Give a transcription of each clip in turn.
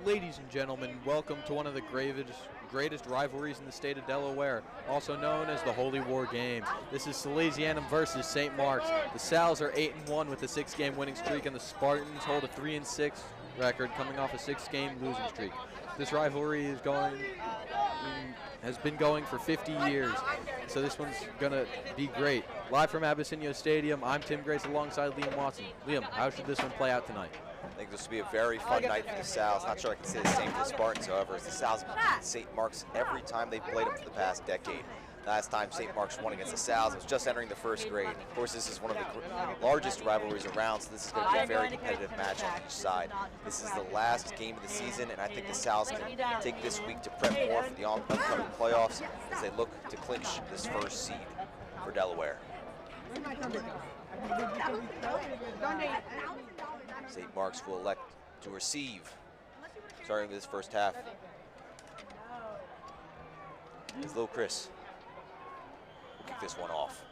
Ladies and gentlemen, welcome to one of the greatest rivalries in the state of Delaware, also known as the Holy War Game. This is Salesianum versus St. Mark's. The Sals are 8-1 with a 6-game winning streak, and the Spartans hold a 3-6 record coming off a 6-game losing streak. This rivalry has been going for 50 years, so this one's gonna be great. Live from Abyssinia Stadium, I'm Tim Grace alongside Liam Watson. Liam, how should this one play out tonight? I think this will be a very fun night for the Sals. Not sure I can say the same for the Spartans, however, as the Sals have beaten St. Mark's every time they've played them for the past decade. Last time St. Mark's won against the Sals, it was just entering the first grade. Of course, this is one of the largest rivalries around, so this is going to be a very competitive match on each side. This is the last game of the season, and I think the Sals can take this week to prep more for the upcoming playoffs as they look to clinch this first seed for Delaware. St. Mark's will elect to receive, starting with this first half. As Lil Chris will kick this one off.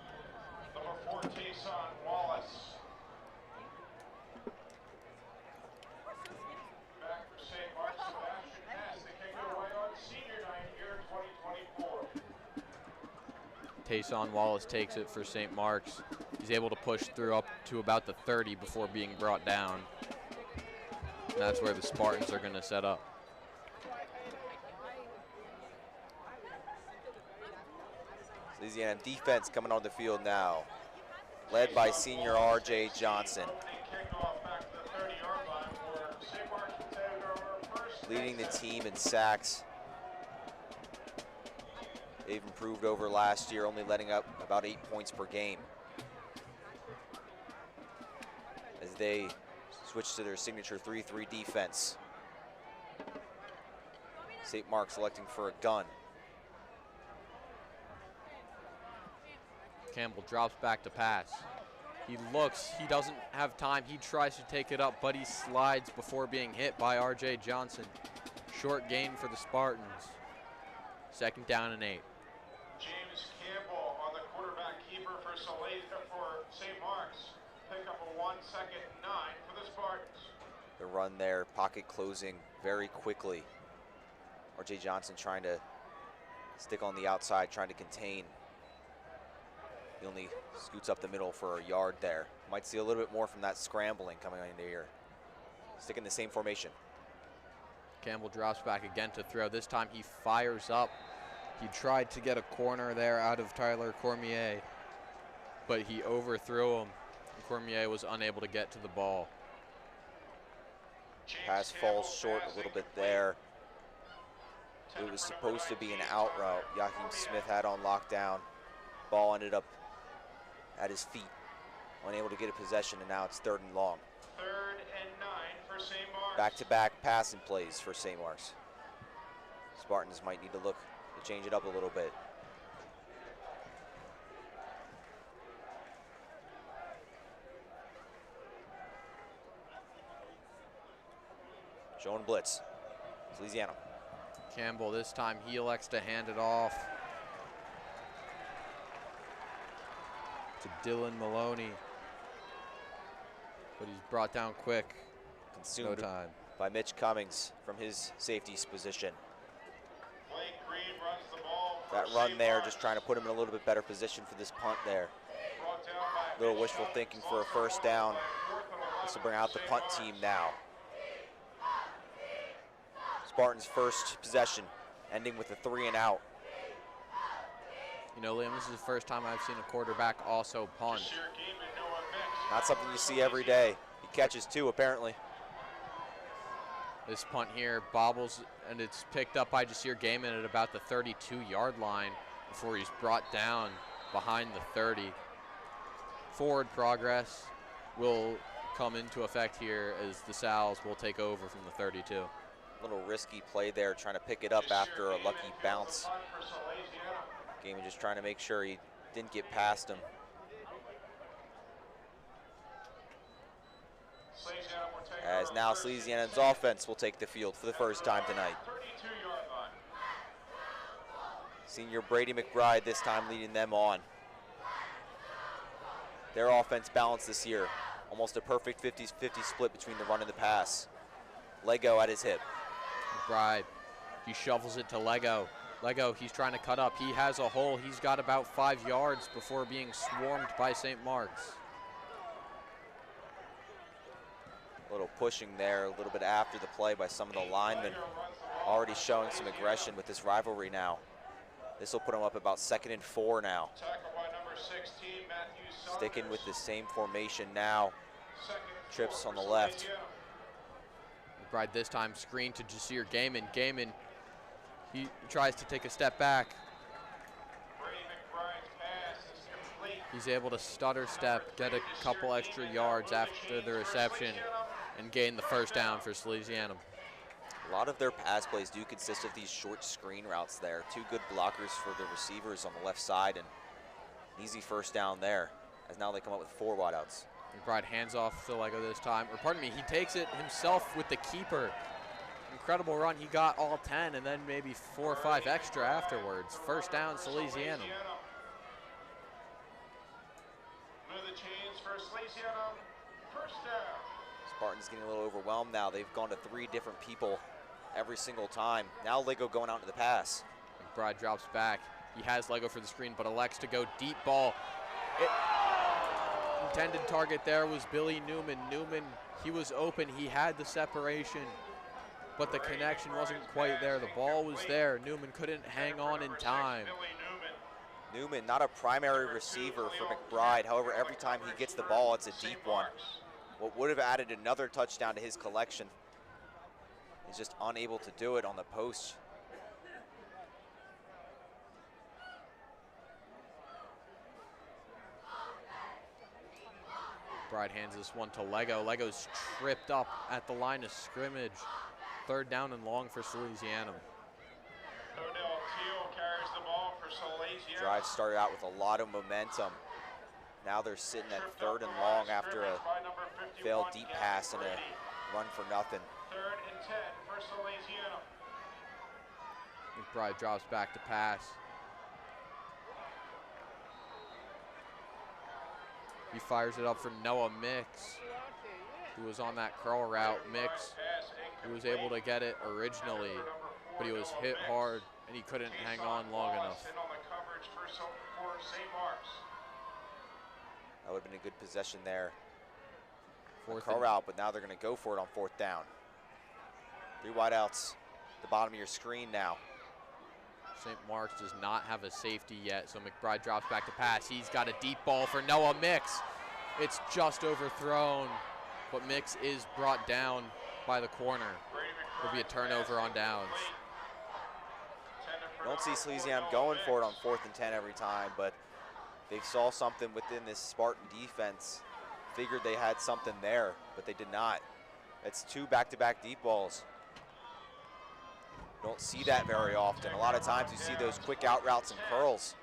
Number 4, Tayson Wallace. Back for St. Mark's, Sebastian Hess. They kick it away on senior night here in 2024. Tayson Wallace takes it for St. Mark's. He's able to push through up to about the 30 before being brought down. And that's where the Spartans are going to set up. Salesianum defense coming on the field now, led by senior R.J. Johnson. Leading the team in sacks. They've improved over last year, only letting up about 8 points per game, as they switch to their signature 3-3 defense. St. Mark's selecting for a gun. Campbell drops back to pass. He looks, he doesn't have time. He tries to take it up, but he slides before being hit by R.J. Johnson. Short gain for the Spartans. 2nd down and 8. James Campbell on the quarterback keeper for St. Mark's. Pick up a 1-second and 9 for the Spartans. The run there, pocket closing very quickly. R.J. Johnson trying to stick on the outside, trying to contain. He only scoots up the middle for a yard there. Might see a little bit more from that scrambling coming into here. Stick in the same formation. Campbell drops back again to throw. This time he fires up. He tried to get a corner there out of Tyler Cormier, but he overthrew him. Cormier was unable to get to the ball. Pass falls short a little bit there. It was supposed to be an out route. Joachim Smith had on lockdown. Ball ended up at his feet, unable to get a possession, and now it's 3rd and long. 3rd and 9 for St. Mark's. Back-to-back passing plays for St. Mark's. Spartans might need to look to change it up a little bit. Showing blitz. Salesianum. Campbell, this time he elects to hand it off to Dylan Maloney, but he's brought down quick. Consumed no time by Mitch Cummings from his safety's position. Blake Green runs the ball. That run there, just trying to put him in a little bit better position for this punt there. A little wishful thinking for a 1st down. This will bring out the punt team now. Spartans' first possession, ending with a 3 and out. You know, Liam, this is the first time I've seen a quarterback also punt. Not something you see every day. He catches 2, apparently. This punt here bobbles, and it's picked up by Jasir Gaiman at about the 32-yard line before he's brought down behind the 30. Forward progress will come into effect here as the Sals will take over from the 32. Little risky play there, trying to pick it up after a lucky bounce. Gaiman just trying to make sure he didn't get past him. As now Salesianum's offense will take the field for the first time tonight. Senior Brady McBride this time leading them on. Their offense balanced this year. Almost a perfect 50-50 split between the run and the pass. Lego at his hip. McBride, he shovels it to Lego. Lego, he's trying to cut up. He has a hole. He's got about 5 yards before being swarmed by St. Mark's. A little pushing there, a little bit after the play by some of the linemen. Already showing some aggression with this rivalry now. This will put them up about 2nd and 4 now. Sticking with the same formation now. Trips on the left. McBride this time screen to Jasir Gaiman. Gaiman, he tries to take a step back. He's able to stutter step, get a couple extra yards after the reception, and gain the first down for Salesianum. A lot of their pass plays do consist of these short screen routes there. 2 good blockers for the receivers on the left side, and an easy first down there, as now they come up with 4 wideouts. McBride hands off to Lego this time, or pardon me, he takes it himself with the keeper. Incredible run, he got all 10 and then maybe 4 or 5 extra afterwards. First down, Salesianum. Move the chains for Salesianum. First down. Spartans getting a little overwhelmed now. They've gone to 3 different people every single time. Now Lego going out to the pass. McBride drops back. He has Lego for the screen, but elects to go deep ball. Intended target there was Billy Newman. Newman, he was open. He had the separation, but the connection wasn't quite there. The ball was there. Newman couldn't hang on in time. Newman, not a primary receiver for McBride. However, every time he gets the ball, it's a deep one. What would have added another touchdown to his collection. He's just unable to do it on the post. McBride hands this one to Lego. Lego's tripped up at the line of scrimmage. 3rd down and long for Salesianum. Drive started out with a lot of momentum. Now they're sitting at 3rd and long after a failed deep pass and a run for nothing. 3rd and 10 for Salesianum. McBride drops back to pass. He fires it up for Noah Mix, who was on that curl route. Mix, who was able to get it originally, but he was hit hard and he couldn't hang on long enough. That would have been a good possession there. Fourth Curl route, but now they're going to go for it on 4th down. 3 wideouts, the bottom of your screen now. St. Mark's does not have a safety yet, so McBride drops back to pass. He's got a deep ball for Noah Mix. It's just overthrown, but Mix is brought down by the corner. It'll be a turnover on downs. You don't see Salesianum going for it on 4th and 10 every time, but they saw something within this Spartan defense. Figured they had something there, but they did not. It's 2 back-to-back deep balls. Don't see that very often. A lot of times you see those quick out routes and curls.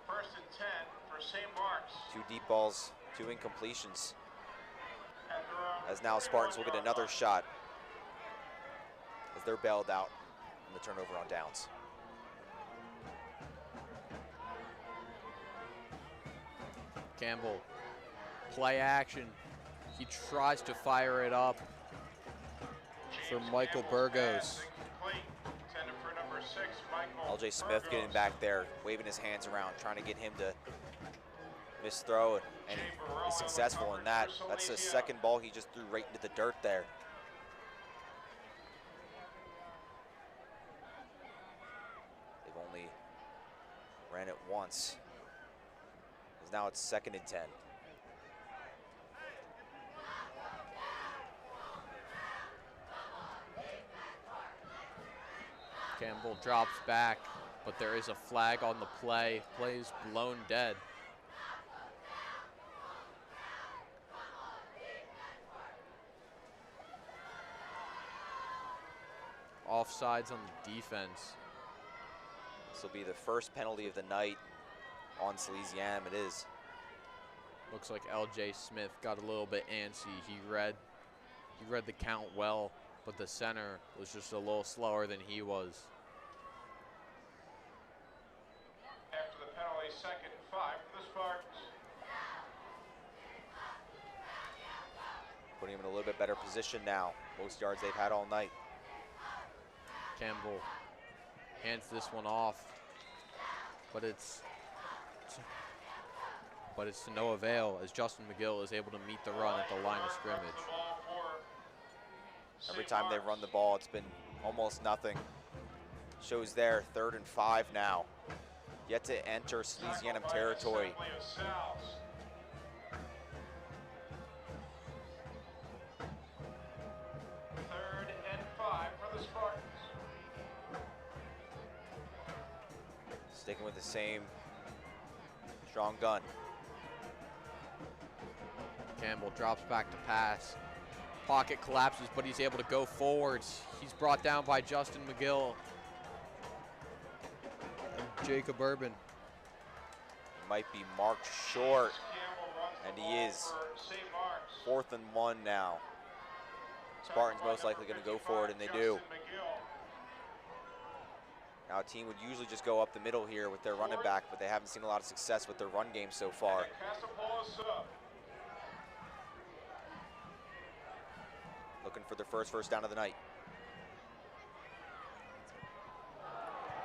1st and 10 for St. Mark's. 2 deep balls, 2 incompletions. As now Spartans will get another shot as they're bailed out in the turnover on downs. Campbell, play action. He tries to fire it up for Michael Burgos. LJ Smith getting back there, waving his hands around, trying to get him to miss throw, and he's successful in that. That's the 2nd ball he just threw right into the dirt there. They've only ran it once. Because now it's 2nd and 10. Campbell drops back, but there is a flag on the play. Play is blown dead. Offsides on the defense. This will be the first penalty of the night on Salesianum. It is. Looks like LJ Smith got a little bit antsy. He read the count well, but the center was just a little slower than he was. After the penalty, 2nd and 5 for the Spartans. Putting him in a little bit better position now. Most yards they've had all night. Campbell hands this one off, but it's to no avail as Justin McGill is able to meet the run at the line of scrimmage. Every time they run the ball, it's been almost nothing. Shows there, 3rd and 5 now. Yet to enter Salesianum territory. 3rd and 5 for the Spartans. Sticking with the same strong gun. Campbell drops back to pass. Pocket collapses, but he's able to go forwards. He's brought down by Justin McGill and Jacob Urban. Might be marked short, and he is. 4th and 1 now. Spartans most likely going to go for it, and they do. Now a team would usually just go up the middle here with their running back, but they haven't seen a lot of success with their run game so far. Looking for their first down of the night.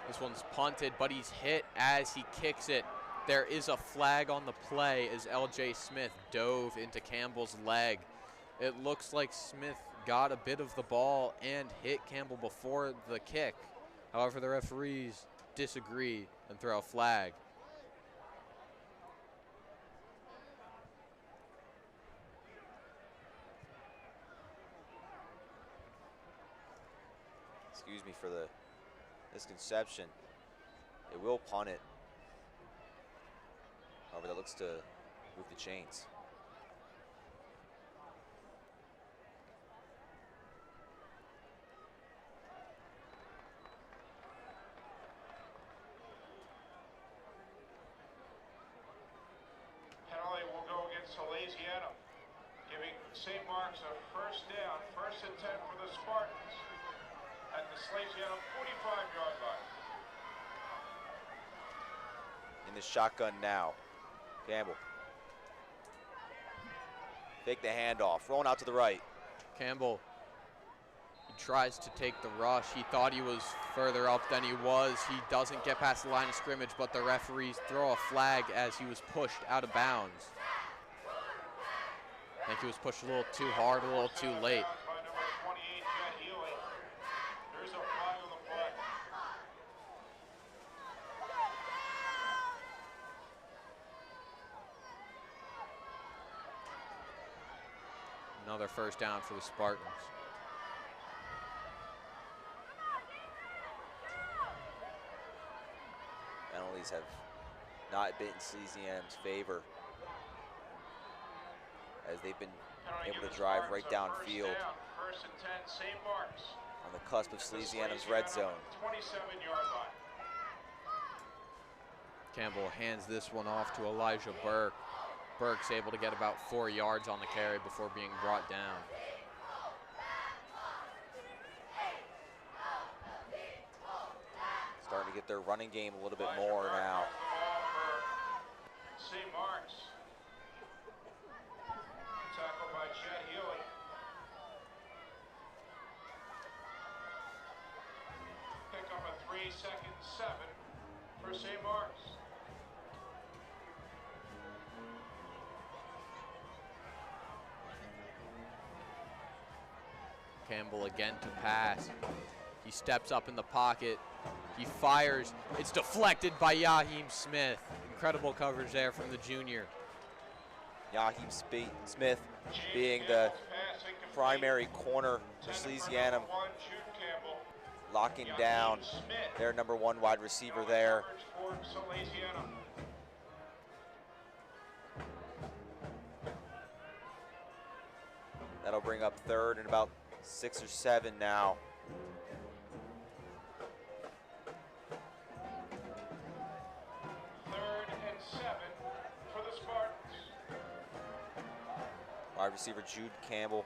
This one's punted, but he's hit as he kicks it. There is a flag on the play as L.J. Smith dove into Campbell's leg. It looks like Smith got a bit of the ball and hit Campbell before the kick. However, the referees disagree and throw a flag. Excuse me for the misconception. They will punt it. However, that looks to move the chains. Penalty will go against Salesianum, giving St. Mark's a 1st down, 1st and 10 for the Spartans at the Salesianum 45-yard line. In the shotgun now. Campbell. Fake the handoff, rolling out to the right. Campbell, he tries to take the rush. He thought he was further up than he was. He doesn't get past the line of scrimmage, but the referees throw a flag as he was pushed out of bounds. I think he was pushed a little too hard, a little too late. Another 1st down for the Spartans. Penalties have not been in Salesianum's favor as they've been able to drive right downfield 1st and 10, St. Mark's. on the cusp of Salesianum's red zone. 27-yard line. Campbell hands this one off to Elijah Burke. Burke's able to get about 4 yards on the carry before being brought down. Starting to get their running game a little bit more now. St. Mark's. Tackled by Chet Healy. Pick up a 3-second 7 for St. Mark's. Campbell again to pass. He steps up in the pocket. He fires. It's deflected by Yaheem Smith. Incredible coverage there from the junior. Yaheem Smith being the primary corner for Salesianum, locking down their #1 wide receiver there. That'll bring up 3rd and about 6 or 7 now. For the Spartans. Wide receiver Jude Campbell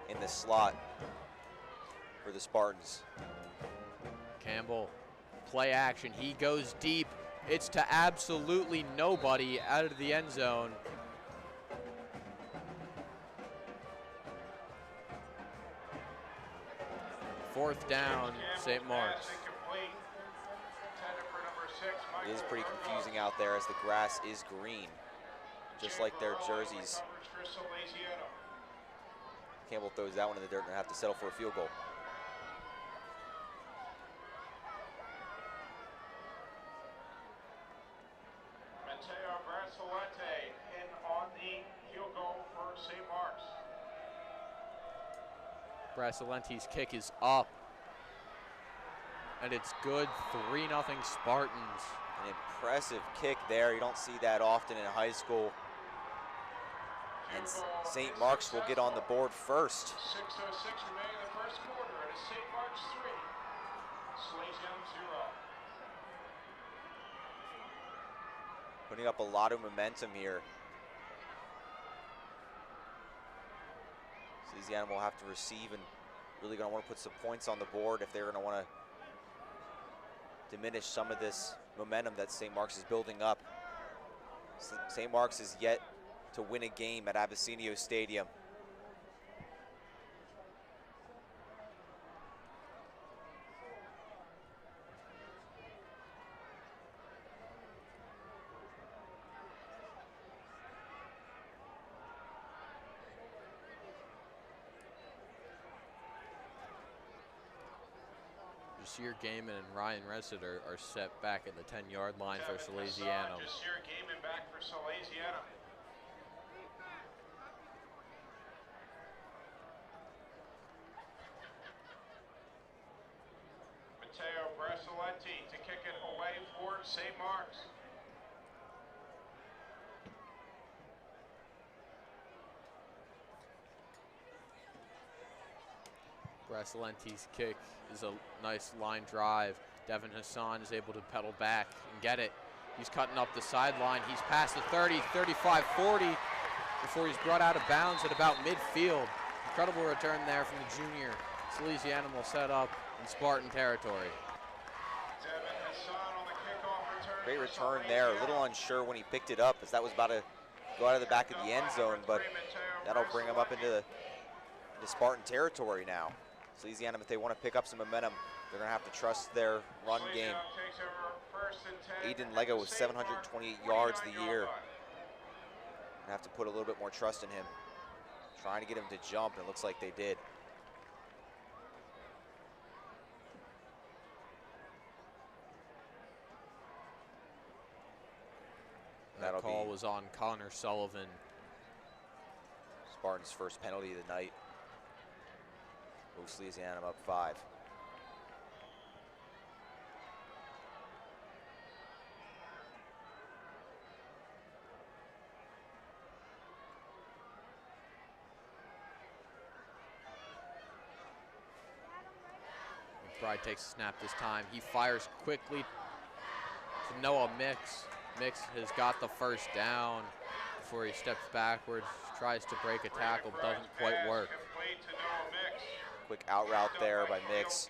in the slot for the Spartans. Campbell, play action. He goes deep. It's to absolutely nobody out of the end zone. 4th down, St. Mark's. It is pretty confusing out there as the grass is green, just like their jerseys. Campbell throws that one in the dirt and have to settle for a field goal. In on the field goal for St. Mark's. Brasilenti's kick is up, and it's good. 3-0 Spartans. An impressive kick there. You don't see that often in high school. And St. Mark's will get on the board first. 6:06 remaining in the first quarter. It is St. Mark's 3, Salesianum 0. Putting up a lot of momentum here. Salesianum will have to receive and really going to want to put some points on the board if they're going to want to diminish some of this momentum that St. Mark's is building up. St. Mark's is yet to win a game at Abysinio Stadium. Jasir Gaiman and Ryan Resett are set back at the 10-yard line for Salesianum. Jasir Gaiman back for Salesianum. Matteo Brasilenti to kick it away for St. Mark's. Brasilenti's kick is a nice line drive. Devin Hassan is able to pedal back and get it. He's cutting up the sideline. He's past the 30, 35, 40 before he's brought out of bounds at about midfield. Incredible return there from the junior. Salesianum will set up in Spartan territory. Devin Hassan on the kickoff return. Great return there. A little unsure when he picked it up as that was about to go out of the back of the end zone, but that'll bring him up into Spartan territory now. Salesianum, if they want to pick up some momentum, they're going to have to trust their run game. Aiden Lego with 728 yards the year. Gonna have to put a little bit more trust in him. Trying to get him to jump, and it looks like they did. That call was on Connor Sullivan. Spartans' first penalty of the night. Salesianum up 5. McBride takes a snap this time. He fires quickly to Noah Mix. Mix has got the first down before he steps backwards, tries to break a tackle, doesn't quite work. Quick out route there by Mix.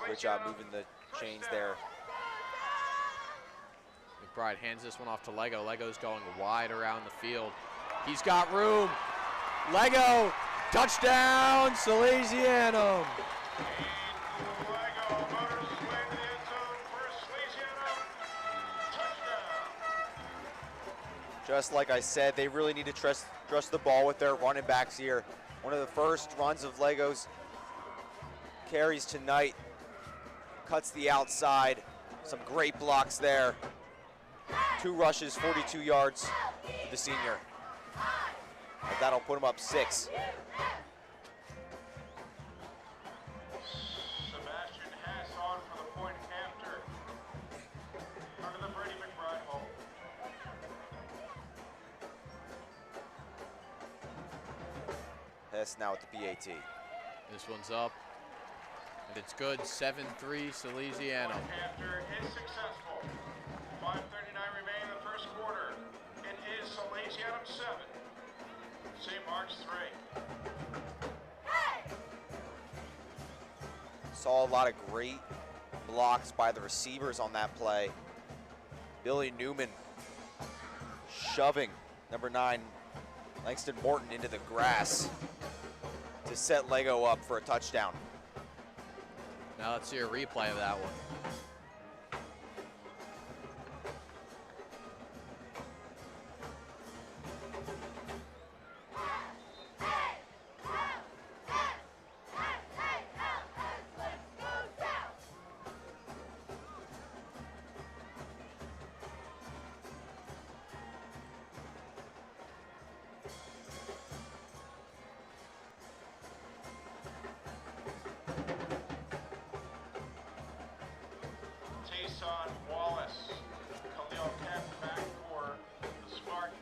Great job moving the chains there. McBride hands this one off to Lego. Lego's going wide around the field. He's got room. Lego, touchdown, Salesianum. Just like I said, they really need to trust the ball with their running backs here. One of the first runs of Lego's carries tonight. Cuts the outside. Some great blocks there. 2 rushes, 42 yards for the senior. And that'll put him up 6. Sebastian Hess on for the point after. Under the Brady McBride hold. Hess now at the PAT. This one's up, and it's good. 7-3 Salesianum. After is successful. 5:39 remaining in the first quarter. It is Salesianum 7, St. Mark's 3. Saw a lot of great blocks by the receivers on that play. Billy Newman shoving number 9 Langston Morton into the grass. to set Lego up for a touchdown. Now let's see a replay of that one.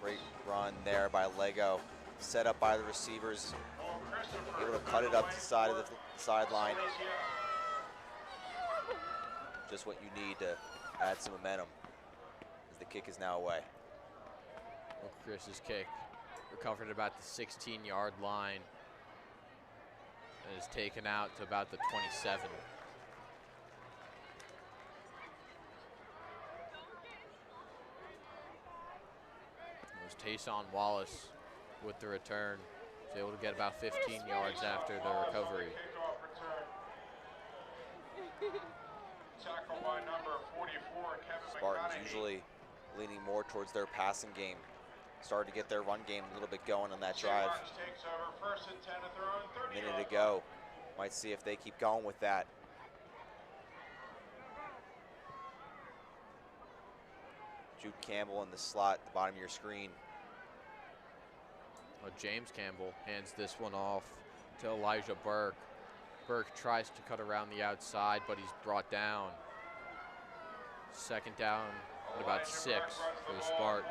Great run there by Lego, set up by the receivers, able to cut it up the side of the sideline. Just what you need to add some momentum, as the kick is now away. Well, Chris's kick recovered at about the 16-yard line and is taken out to about the 27. Tayson Wallace with the return. Was able to get about 15 yards after the recovery. Spartans usually leaning more towards their passing game. Started to get their run game a little bit going on that drive. A minute to go. Might see if they keep going with that. Jude Campbell in the slot at the bottom of your screen. James Campbell hands this one off to Elijah Burke. Burke tries to cut around the outside, but he's brought down. Second down at about 6 for the Spartans.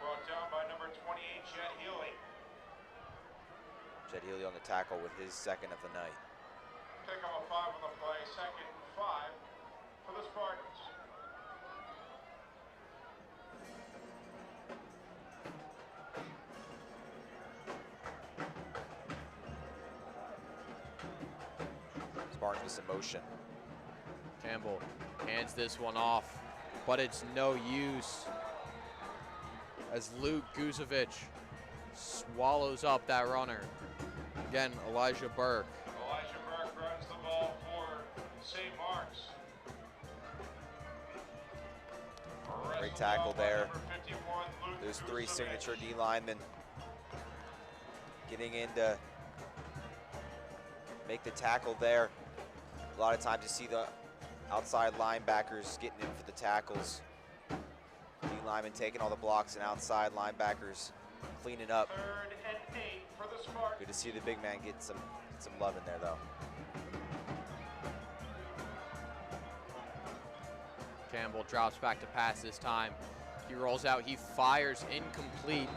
Brought down by number 28, Jet Healy. Jet Healy on the tackle with his second of the night. Pick up a 5 on the play, 2nd and 5 for the Spartans. Spartans with some motion. Campbell hands this one off, but it's no use as Luke Guzovic swallows up that runner. Again, Elijah Burke. Elijah Burke runs the ball for St. Mark's. Great tackle there. There's 3 signature D linemen getting in to make the tackle there. A lot of times you see the outside linebackers getting in for the tackles. D linemen taking all the blocks and outside linebackers cleaning up. 3rd and 8 for the Spartans. Good to see the big man get some love in there though. Campbell drops back to pass this time. He rolls out, he fires incomplete.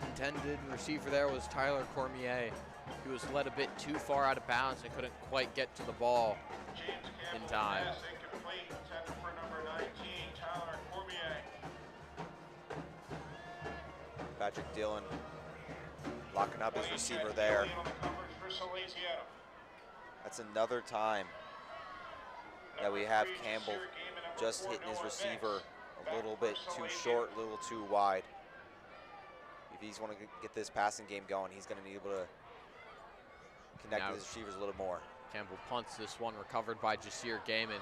Intended receiver there was Tyler Cormier. He was led a bit too far out of bounds and couldn't quite get to the ball in time. Pass incomplete, intended for number 19, Tyler Cormier. Patrick Dillon locking up his receiver there. On the coverage for Salesianum. That's another time that we have Campbell just hitting his receiver a little bit too short, a little too wide. If he's want to get this passing game going, he's going to need able to connect with his receivers a little more. Campbell punts this one, recovered by Jasir Gaiman.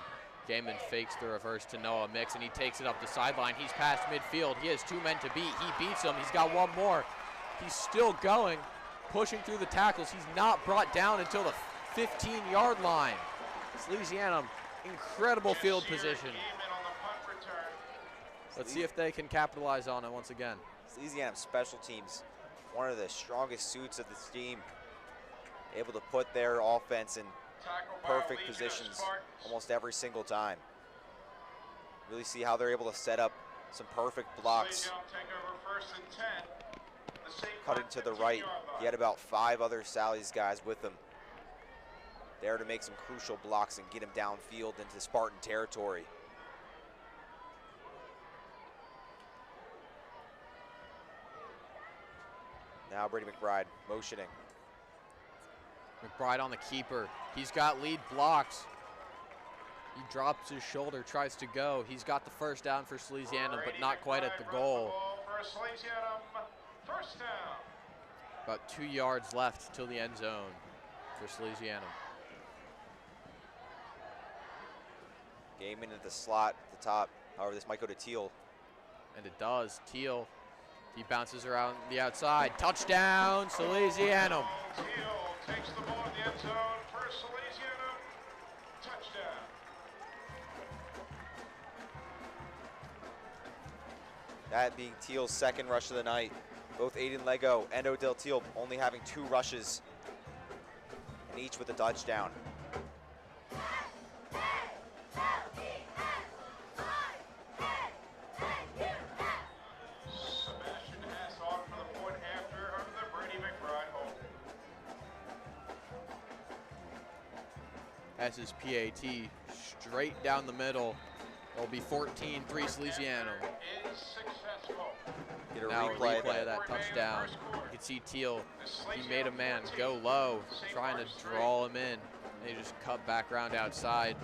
Gaiman fakes the reverse to Noah Mix, and he takes it up the sideline. He's past midfield. He has 2 men to beat. He beats him. He's got 1 more. He's still going, pushing through the tackles. He's not brought down until the 15-yard line. Salesianum, incredible field position. Let's see if they can capitalize on it once again. Salesianum special teams, one of the strongest suits of this team, able to put their offense in perfect positions almost every single time. Really see how they're able to set up some perfect blocks. Cutting to the right, he had about 5 other Sally's guys with him there to make some crucial blocks and get him downfield into Spartan territory. Now Brady McBride motioning. McBride on the keeper. He's got lead blocks. He drops his shoulder, tries to go. He's got the first down for Salesianum, but not quite at the goal. For Salesianum, first down. About 2 yards left till the end zone for Salesianum. Game into the slot at the top. However, this might go to Teal. And it does. Teal, he bounces around the outside. Touchdown, Salesianum. Teal takes the ball in the end zone for Salesianum. Touchdown. That being Teal's second rush of the night. Both Aiden Lego and Odell Teal only having 2 rushes, and each with a touchdown. Sebastian Hess on for the point after under the Brady McBride hold. Hess's PAT straight down the middle. It'll be 14-3 Salesianum. Is successful. Get a Now a replay replay of that touchdown. You can see Teal, he made a man go low, trying to draw him in. And he just cut back around outside.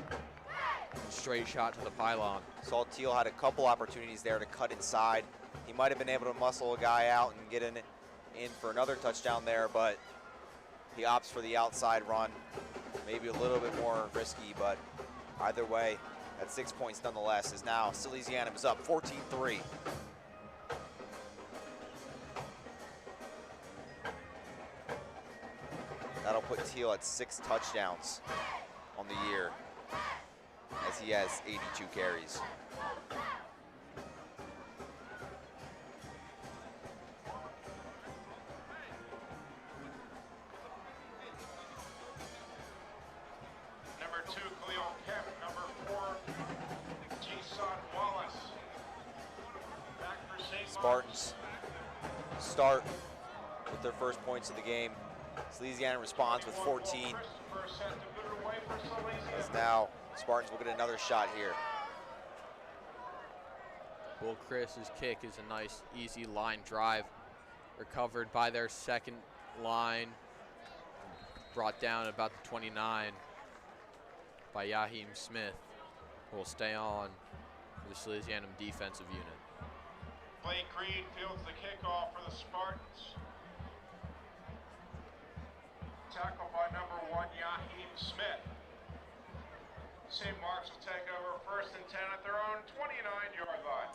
Straight shot to the pylon. Saw Teal had a couple opportunities there to cut inside. He might have been able to muscle a guy out and get in for another touchdown there, but he opts for the outside run. Maybe a little bit more risky, but either way, at 6 points nonetheless, is now Salesianum is up 14-3. That'll put Teal at 6 touchdowns on the year, as he has 82 carries. Number 2, Khalil Kemp. Number 4, Jason Wallace. Back for St. Spartans start with their first points of the game. Salesianum responds with 14. As now Spartans will get another shot here. Will Chris's kick is a nice, easy line drive. Recovered by their second line. Brought down at about the 29 by Yaheem Smith, who will stay on for the Salesianum defensive unit. Blake Green fields the kickoff for the Spartans. Tackled by number 1, Yaheem Smith. St. Mark's will take over 1st and 10 at their own 29-yard line.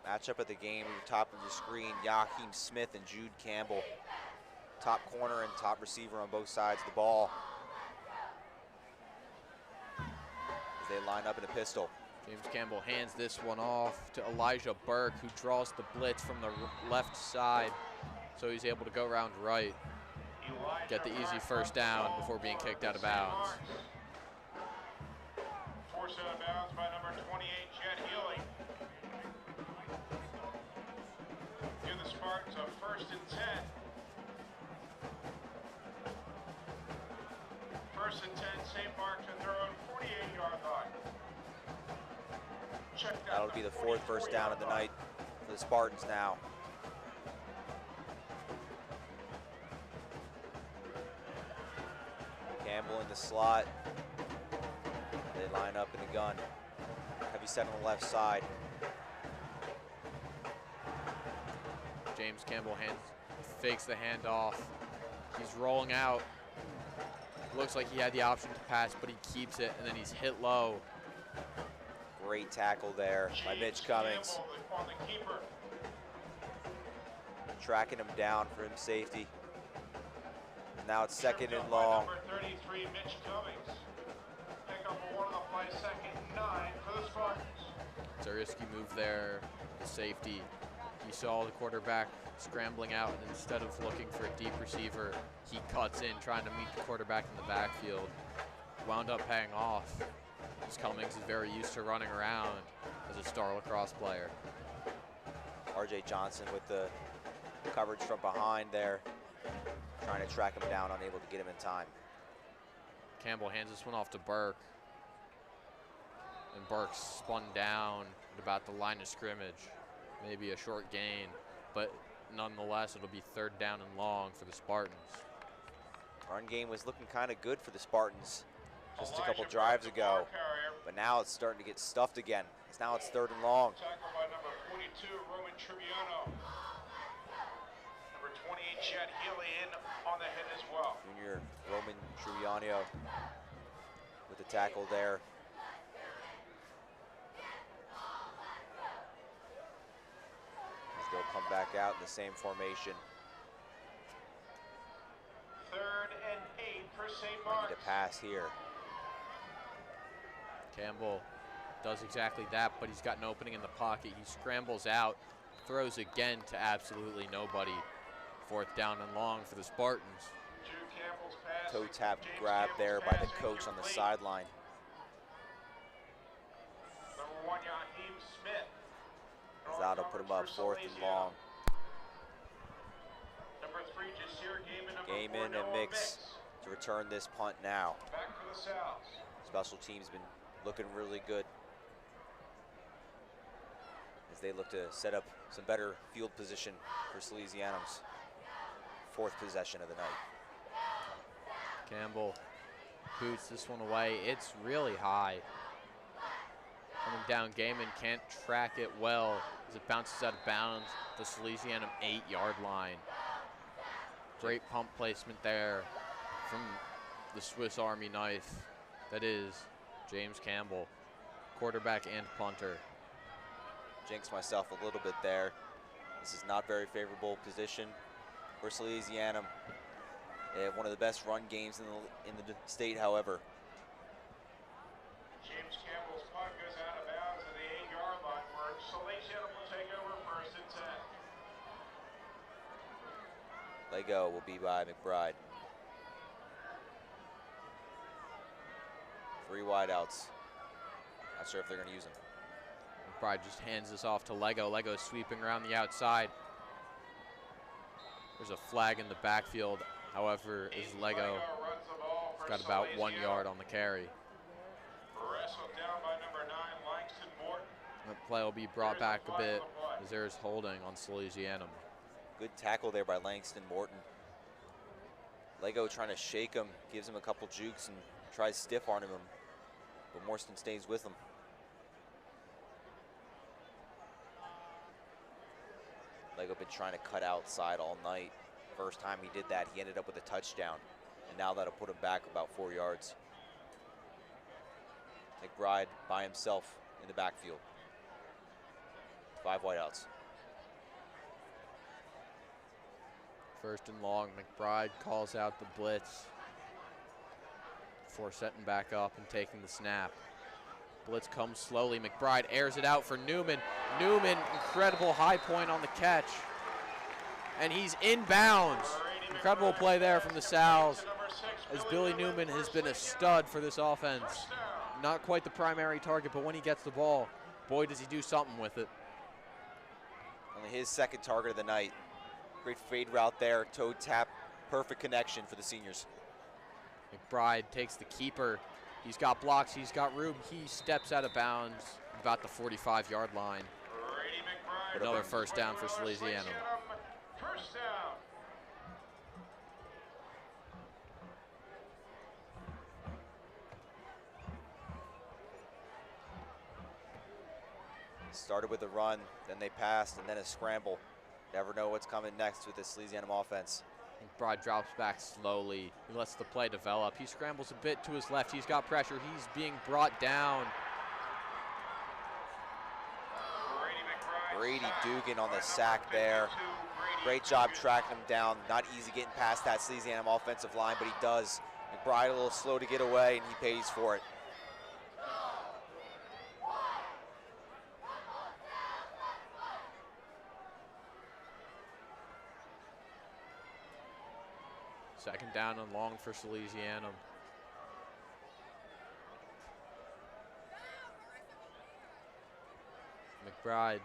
Matchup at the game, at the top of your screen, Yaheem Smith and Jude Campbell. Top corner and top receiver on both sides of the ball. As they line up in a pistol. James Campbell hands this one off to Elijah Burke, who draws the blitz from the left side. So he's able to go around right, get the easy first down before being kicked out of bounds. Forced out of bounds by number 28, Jet Healy. Give the Spartans a 1st and 10. 1st and 10, St. Mark's at their own 48-yard line. That'll be the 4th first down of the night for the Spartans now. Campbell in the slot. They line up in the gun. Heavy set on the left side. James Campbell fakes the handoff. He's rolling out. Looks like he had the option to pass, but he keeps it, and then he's hit low. Great tackle there by Mitch Cummings. On the keeper. Tracking him down for him safety. Now it's 2nd and long. Number 33, Mitch Cummings. Pick up a 1 on the play, 2nd and 9 for the Spartans. It's a risky move there, the safety. He saw the quarterback scrambling out, and instead of looking for a deep receiver, he cuts in, trying to meet the quarterback in the backfield. Wound up paying off, as Cummings is very used to running around as a star lacrosse player. RJ Johnson with the coverage from behind there, trying to track him down, unable to get him in time. Campbell hands this one off to Burke. And Burke spun down at about the line of scrimmage. Maybe a short gain, but nonetheless, it'll be 3rd down and long for the Spartans. Run game was looking kind of good for the Spartans just a couple drives ago. But now it's starting to get stuffed again. Now it's 3rd and long. Tackle by number 42, Roman Triviano. Number 28, Chad Healy in on the hit as well. Junior Roman Triviano with the tackle there. As they'll come back out in the same formation. 3rd and 8 for St. I Mark's. need a pass here. Campbell does exactly that, but he's got an opening in the pocket. He scrambles out, throws again to absolutely nobody. 4th down and long for the Spartans. Drew Campbell's pass. Toe tap James grab Campbell's there by the pass coach on the incomplete. sideline. Number 1, Yaheem Smith. As that'll put him up 4th and long. Number 3, Jasir Gaiman. Number Game 4, in and Noah mix to return this punt now. Back for the South. Special teams been looking really good as they look to set up some better field position for Salesianum's 4th possession of the night. Campbell boots this one away. It's really high. Coming down, Gaiman can't track it well as it bounces out of bounds. The Salesianum 8-yard line. Great pump placement there from the Swiss Army knife. That is James Campbell, quarterback and punter. Jinxed myself a little bit there. This is not very favorable position for Salesianum. They have one of the best run games in the state, however. James Campbell's punt goes out of bounds at the 8-yard line where Salesianum will take over 1st and 10. Lego will be by McBride. 3 wideouts. Not sure if they're going to use them. McBride just hands this off to Lego. Lego sweeping around the outside. There's a flag in the backfield. However, is Lego runs the ball for got about 1 Salesianum. yard on the carry. Wrestled down by number 9, Langston Morton. That play will be brought back a bit as there's holding on Salesianum. Good tackle there by Langston Morton. Lego trying to shake him, gives him a couple jukes and tries stiff arming him, but Morstan stays with him. Lego been trying to cut outside all night. First time he did that, he ended up with a touchdown, and now that'll put him back about 4 yards. McBride by himself in the backfield. 5 wideouts. 1st and long, McBride calls out the blitz before setting back up and taking the snap. Blitz comes slowly. McBride airs it out for Newman. Newman, incredible high point on the catch. And he's inbounds. Incredible play there from the Sal's, as Billy Newman has been a stud for this offense. Not quite the primary target, but when he gets the ball, boy, does he do something with it. Only his 2nd target of the night. Great fade route there, toe tap, perfect connection for the seniors. McBride takes the keeper. He's got blocks, he's got room. He steps out of bounds about the 45-yard line. Another 1st down for Salesianum. 1st down. Started with a run, then they passed, and then a scramble. Never know what's coming next with this Salesianum offense. McBride drops back slowly. He lets the play develop. He scrambles a bit to his left. He's got pressure. He's being brought down. Brady Dugan on the sack there. Great job tracking him down. Not easy getting past that Salesianum offensive line, but he does. McBride a little slow to get away, and he pays for it. Second down and long for Salesianum. McBride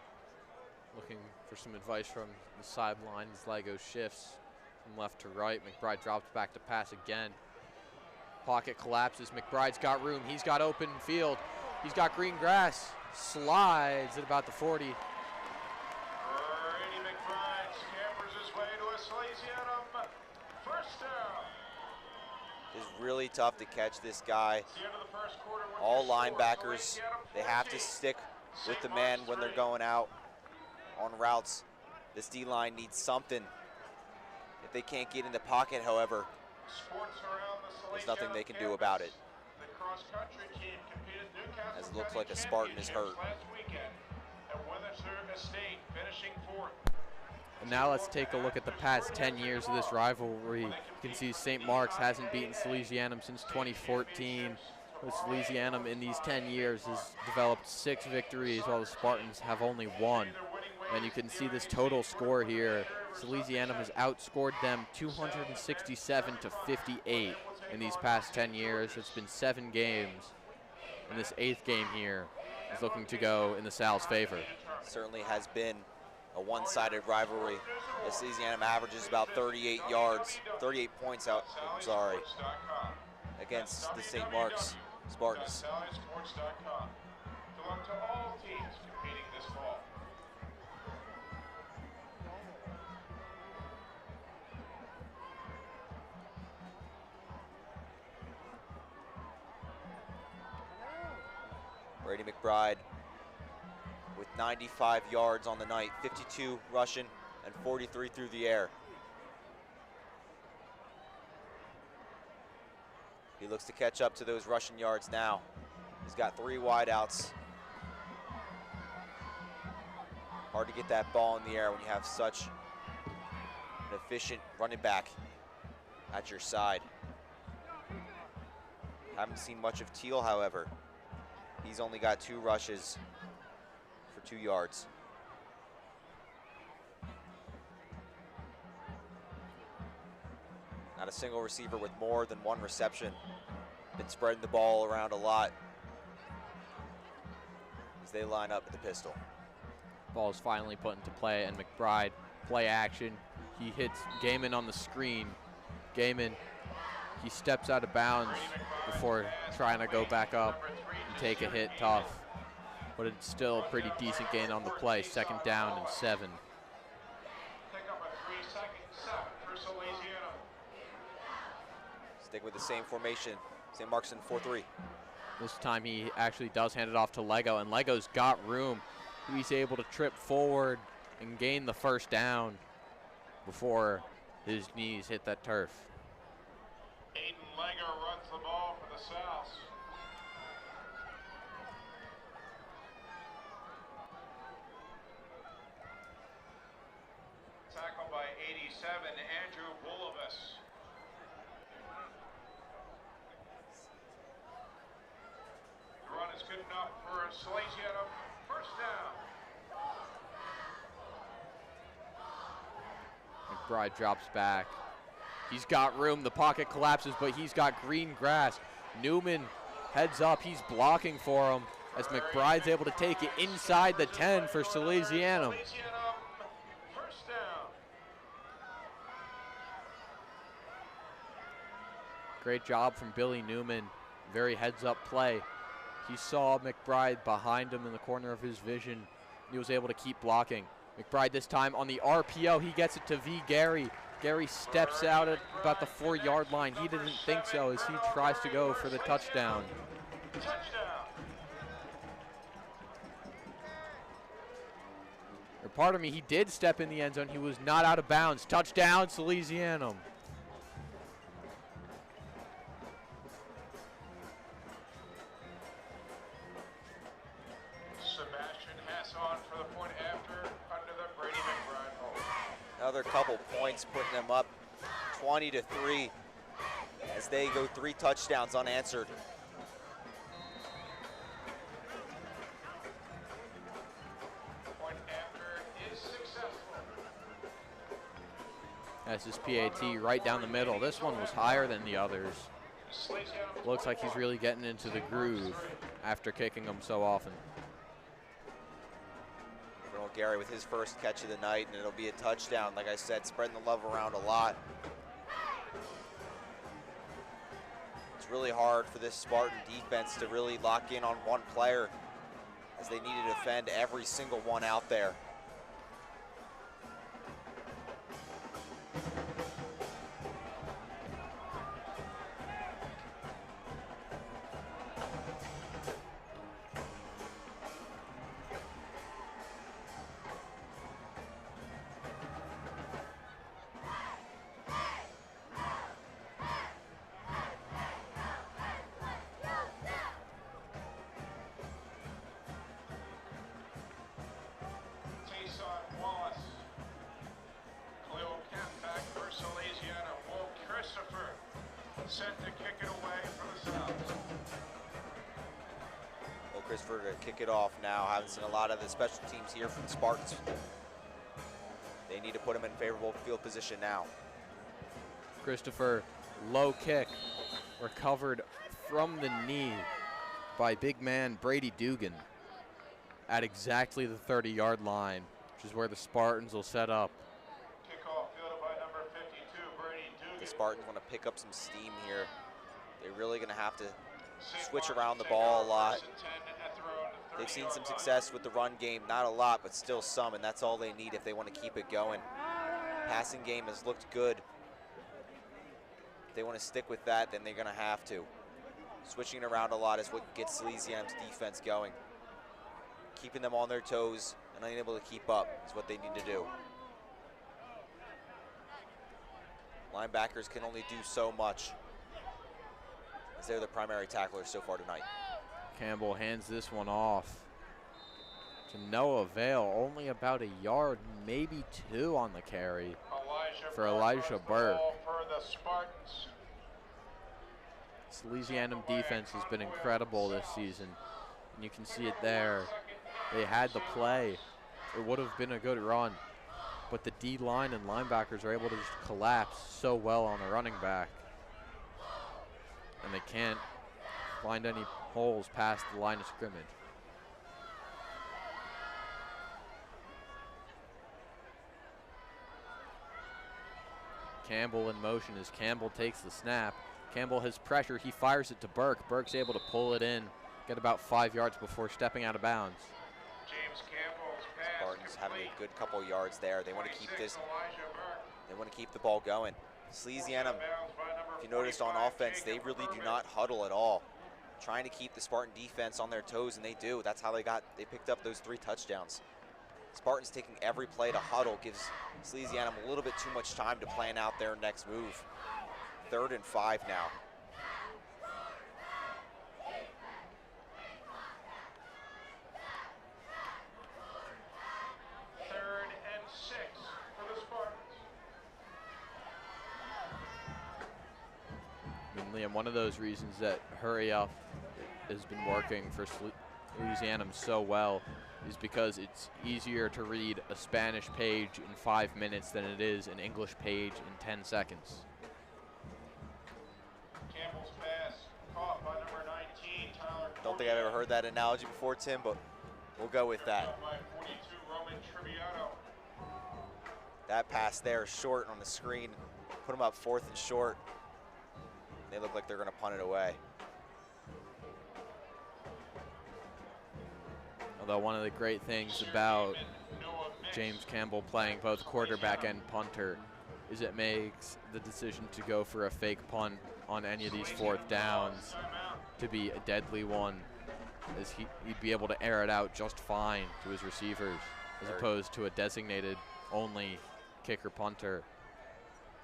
looking for some advice from the sideline as Lego shifts from left to right. McBride drops back to pass again. Pocket collapses. McBride's got room. He's got open field. He's got green grass. Slides at about the 40. Brady McBride scampers his way to a Salesianum 1st down. is really tough to catch this guy. All linebackers, they have to stick with the man when they're going out on routes. This D-line needs something. If they can't get in the pocket, however, there's nothing they can do about it. As it looks like a Spartan is hurt. And now let's take a look at the past 10 years of this rivalry. You can see St. Mark's hasn't beaten Salesianum since 2014. With Salesianum in these 10 years has developed 6 victories, while the Spartans have only 1. And you can see this total score here. Salesianum has outscored them 267 to 58 in these past 10 years. It's been 7 games, and this 8th game here is looking to go in the Sal's favor. Certainly has been a one-sided rivalry. The Salesianum averages about 38 points out, against the St. Mark's Spartans. Brady McBride with 95 yards on the night, 52 rushing and 43 through the air. He looks to catch up to those rushing yards now. He's got 3 wideouts. Hard to get that ball in the air when you have such an efficient running back at your side. Haven't seen much of Teal, however. He's only got 2 rushes for 2 yards. Not a single receiver with more than 1 reception. Been spreading the ball around a lot as they line up at the pistol. Ball is finally put into play, and McBride, play action. He hits Gaiman on the screen. Gaiman, he steps out of bounds before trying to go back up and take a hit tough. But it's still a pretty decent gain on the play. 2nd down and 7. Stick with the same formation. St. Mark's in 4-3. This time he actually does hand it off to Lego, and Lego's got room. He's able to trip forward and gain the 1st down before his knees hit that turf. Aiden Lego runs the ball for the South. Tackled by 87, Andrew Bulovas. The run is good enough for Salesianum. 1st down. McBride drops back. He's got room. The pocket collapses, but he's got green grass. Newman heads up. He's blocking for him as McBride's able to take it inside the 10 for Salesianum. 1st down. Great job from Billy Newman. Very heads-up play. He saw McBride behind him in the corner of his vision. He was able to keep blocking. McBride this time on the RPO. He gets it to V. Gary. Gary steps out at about the 4-yard line. He didn't think so as he tries to go for the touchdown. Or pardon me, he did step in the end zone. He was not out of bounds. Touchdown, Salesianum. Another couple points, putting them up 20-3 as they go 3 touchdowns unanswered. Point after is successful. That's his PAT right down the middle. This one was higher than the others. Looks like he's really getting into the groove after kicking them so often. Gary with his 1st catch of the night, and it'll be a touchdown. Like I said, spreading the love around a lot. It's really hard for this Spartan defense to really lock in on one player as they need to defend every single one out there. Christopher to kick it off now. Haven't seen a lot of the special teams here from the Spartans. They need to put him in favorable field position now. Christopher, low kick, recovered from the knee by big man Brady Dugan at exactly the 30-yard line, which is where the Spartans will set up. Kickoff fielded by number 52, Brady Dugan. The Spartans want to pick up some steam here. They're really going to have to switch around the ball a lot. They've seen some success with the run game, not a lot, but still some, and that's all they need if they want to keep it going. Passing game has looked good. If they want to stick with that, then they're going to have to. Switching around a lot is what gets Salesianum's defense going. Keeping them on their toes and unable to keep up is what they need to do. Linebackers can only do so much, as they're the primary tacklers so far tonight. Campbell hands this one off to no avail. Only about a yard, maybe two on the carry for Elijah Burke. For the Spartans. Salesianum defense has been incredible this season, and you can see it there. They had the play. It would have been a good run, but the D-line and linebackers are able to just collapse so well on the running back, and they can't find any holes past the line of scrimmage. Campbell in motion as Campbell takes the snap. Campbell has pressure, he fires it to Burke. Burke's able to pull it in, get about 5 yards before stepping out of bounds. James Campbell's pass Spartans having complete. a good couple yards there. They want to keep this, 26, Elijah Burke. they want to keep the ball going. Salesianum, if you noticed on offense, they really do not huddle at all. Trying to keep the Spartan defense on their toes, and they do. That's how they picked up those 3 touchdowns. Spartans taking every play to huddle gives Salesianum a little bit too much time to plan out their next move. 3rd and 5 now. Third and 6 for the Spartans. I mean, Liam, one of those reasons that hurry up has been working for Salesianum so well is because it's easier to read a Spanish page in 5 minutes than it is an English page in 10 seconds. Campbell's pass caught by number 19, Tyler. Don't think I've ever heard that analogy before, Tim, but we'll go with that. By 42, Roman Triviano. That pass there short on the screen. Put them up 4th and short. They look like they're going to punt it away. Although one of the great things about James Campbell playing both quarterback and punter is it makes the decision to go for a fake punt on any of these 4th downs to be a deadly one, as he'd be able to air it out just fine to his receivers, as opposed to a designated only kicker punter.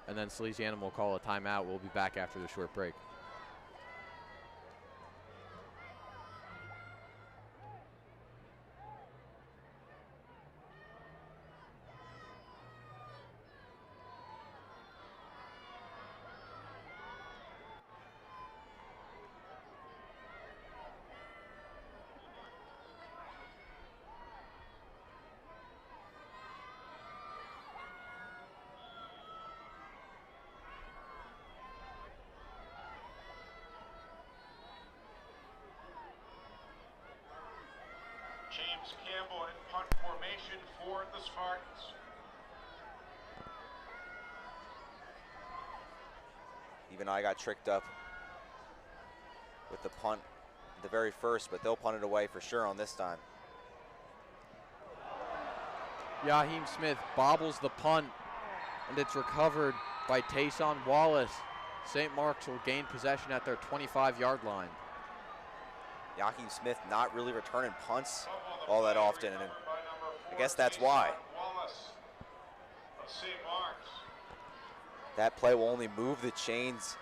And then Salesianum will call a timeout. We'll be back after the short break. James Campbell in punt formation for the Spartans. Even I got tricked up with the punt the very first, but they'll punt it away for sure on this time. Yaheem Smith bobbles the punt, and it's recovered by Tayson Wallace. St. Mark's will gain possession at their 25-yard line. Yaheem Smith not really returning punts all that often, and I guess that's why. Wallace of St. Mark's. That play will only move the chains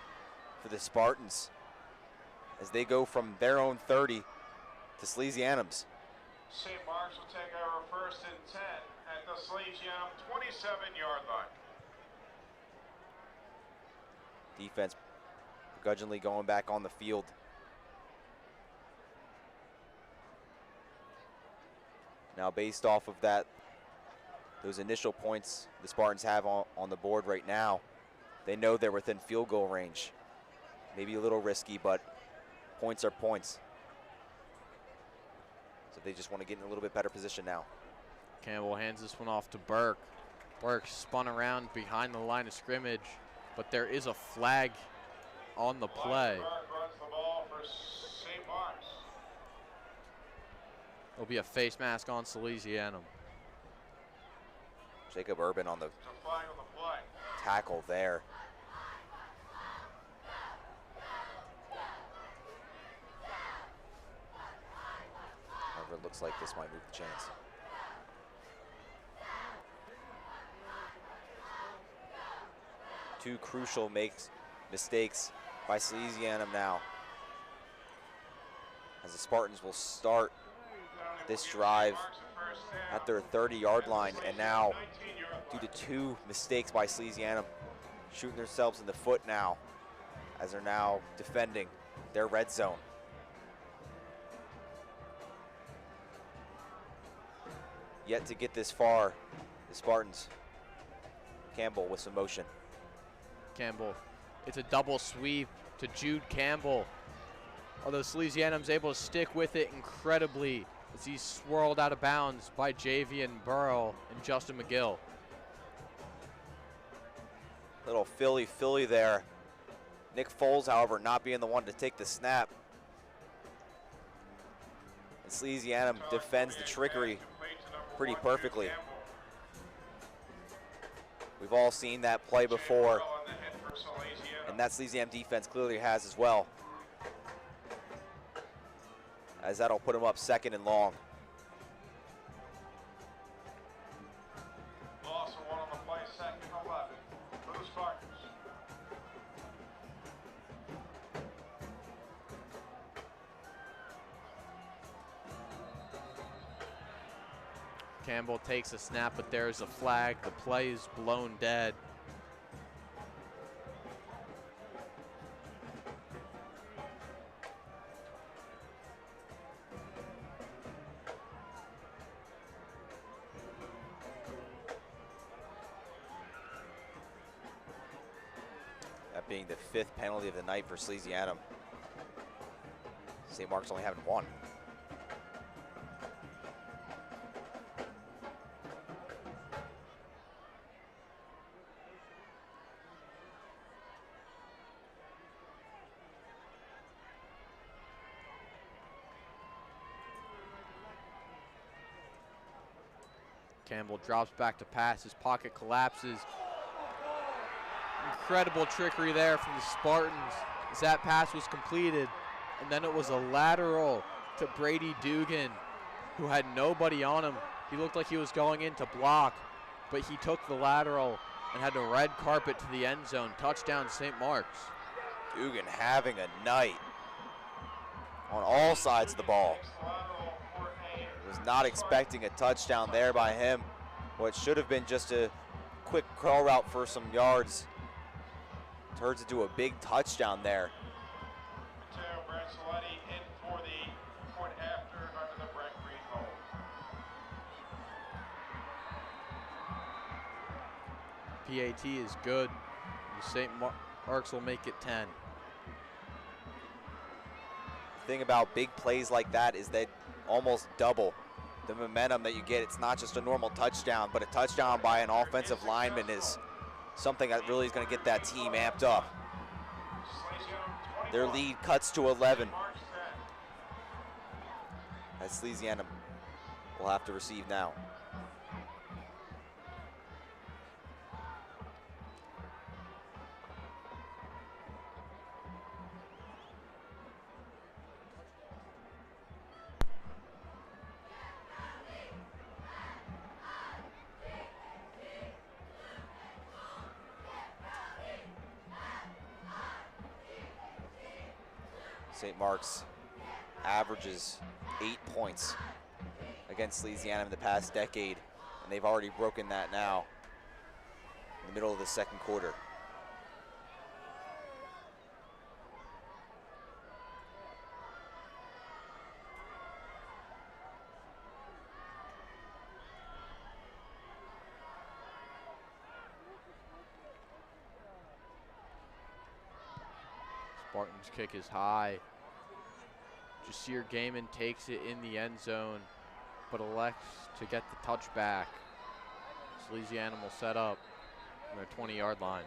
for the Spartans as they go from their own 30 to Salesianum's. St. Mark's will take over 1st and 10 at the Salesianum 27-yard line. Defense begrudgingly going back on the field. Now, based off of that, those initial points the Spartans have on the board right now, they know they're within field goal range. Maybe a little risky, but points are points. So they just want to get in a little bit better position now. Campbell hands this one off to Burke. Burke spun around behind the line of scrimmage, but there is a flag on the play. Burke runs the ball for St. Mark's. There'll be a face mask on Salesianum. Jacob Urban on the It's a flag on the play. tackle there. However, it looks like this might move the chains. Two crucial mistakes by Salesianum now, as the Spartans will start this drive at their 30-yard line, and now, due to two mistakes by Salesianum, shooting themselves in the foot now, as they're now defending their red zone. Yet to get this far, the Spartans. Campbell with some motion. Campbell, it's a double sweep to Jude Campbell. Although Salesianum's able to stick with it incredibly as he's swirled out of bounds by Javian Burrow and Justin McGill. Little Philly there. Nick Foles, however, not being the one to take the snap. And Salesianum defends the trickery pretty perfectly. We've all seen that play before, and that Salesianum defense clearly has as well, as that'll put him up 2nd and long. Loss of one on the play, 2nd and 11 for the Spartans. Campbell takes a snap, but there's a flag. The play is blown dead. That being the 5th penalty of the night for Salesianum. St. Mark's only having 1. Campbell drops back to pass. His pocket collapses. Incredible trickery there from the Spartans as that pass was completed. And then it was a lateral to Brady Dugan, who had nobody on him. He looked like he was going in to block, but he took the lateral and had a red carpet to the end zone. Touchdown, St. Mark's. Dugan having a night on all sides of the ball. Was not expecting a touchdown there by him. What should have been just a quick curl route for some yards turns into a big touchdown there. Mateo Bransoletti in for the point after under the Brent Green hold. PAT is good. St. Mark's will make it 10. The thing about big plays like that is they almost double the momentum that you get. It's not just a normal touchdown, but a touchdown by an offensive lineman is something that really is going to get that team amped up. Their lead cuts to 11. As Salesianum will have to receive now. St. Mark's averages 8 points against Salesianum in the past decade, and they've already broken that now in the middle of the 2nd quarter. Spartans kick is high. Jasir Gaiman takes it in the end zone, but elects to get the touchback. Salesianum will set up on their 20-yard line.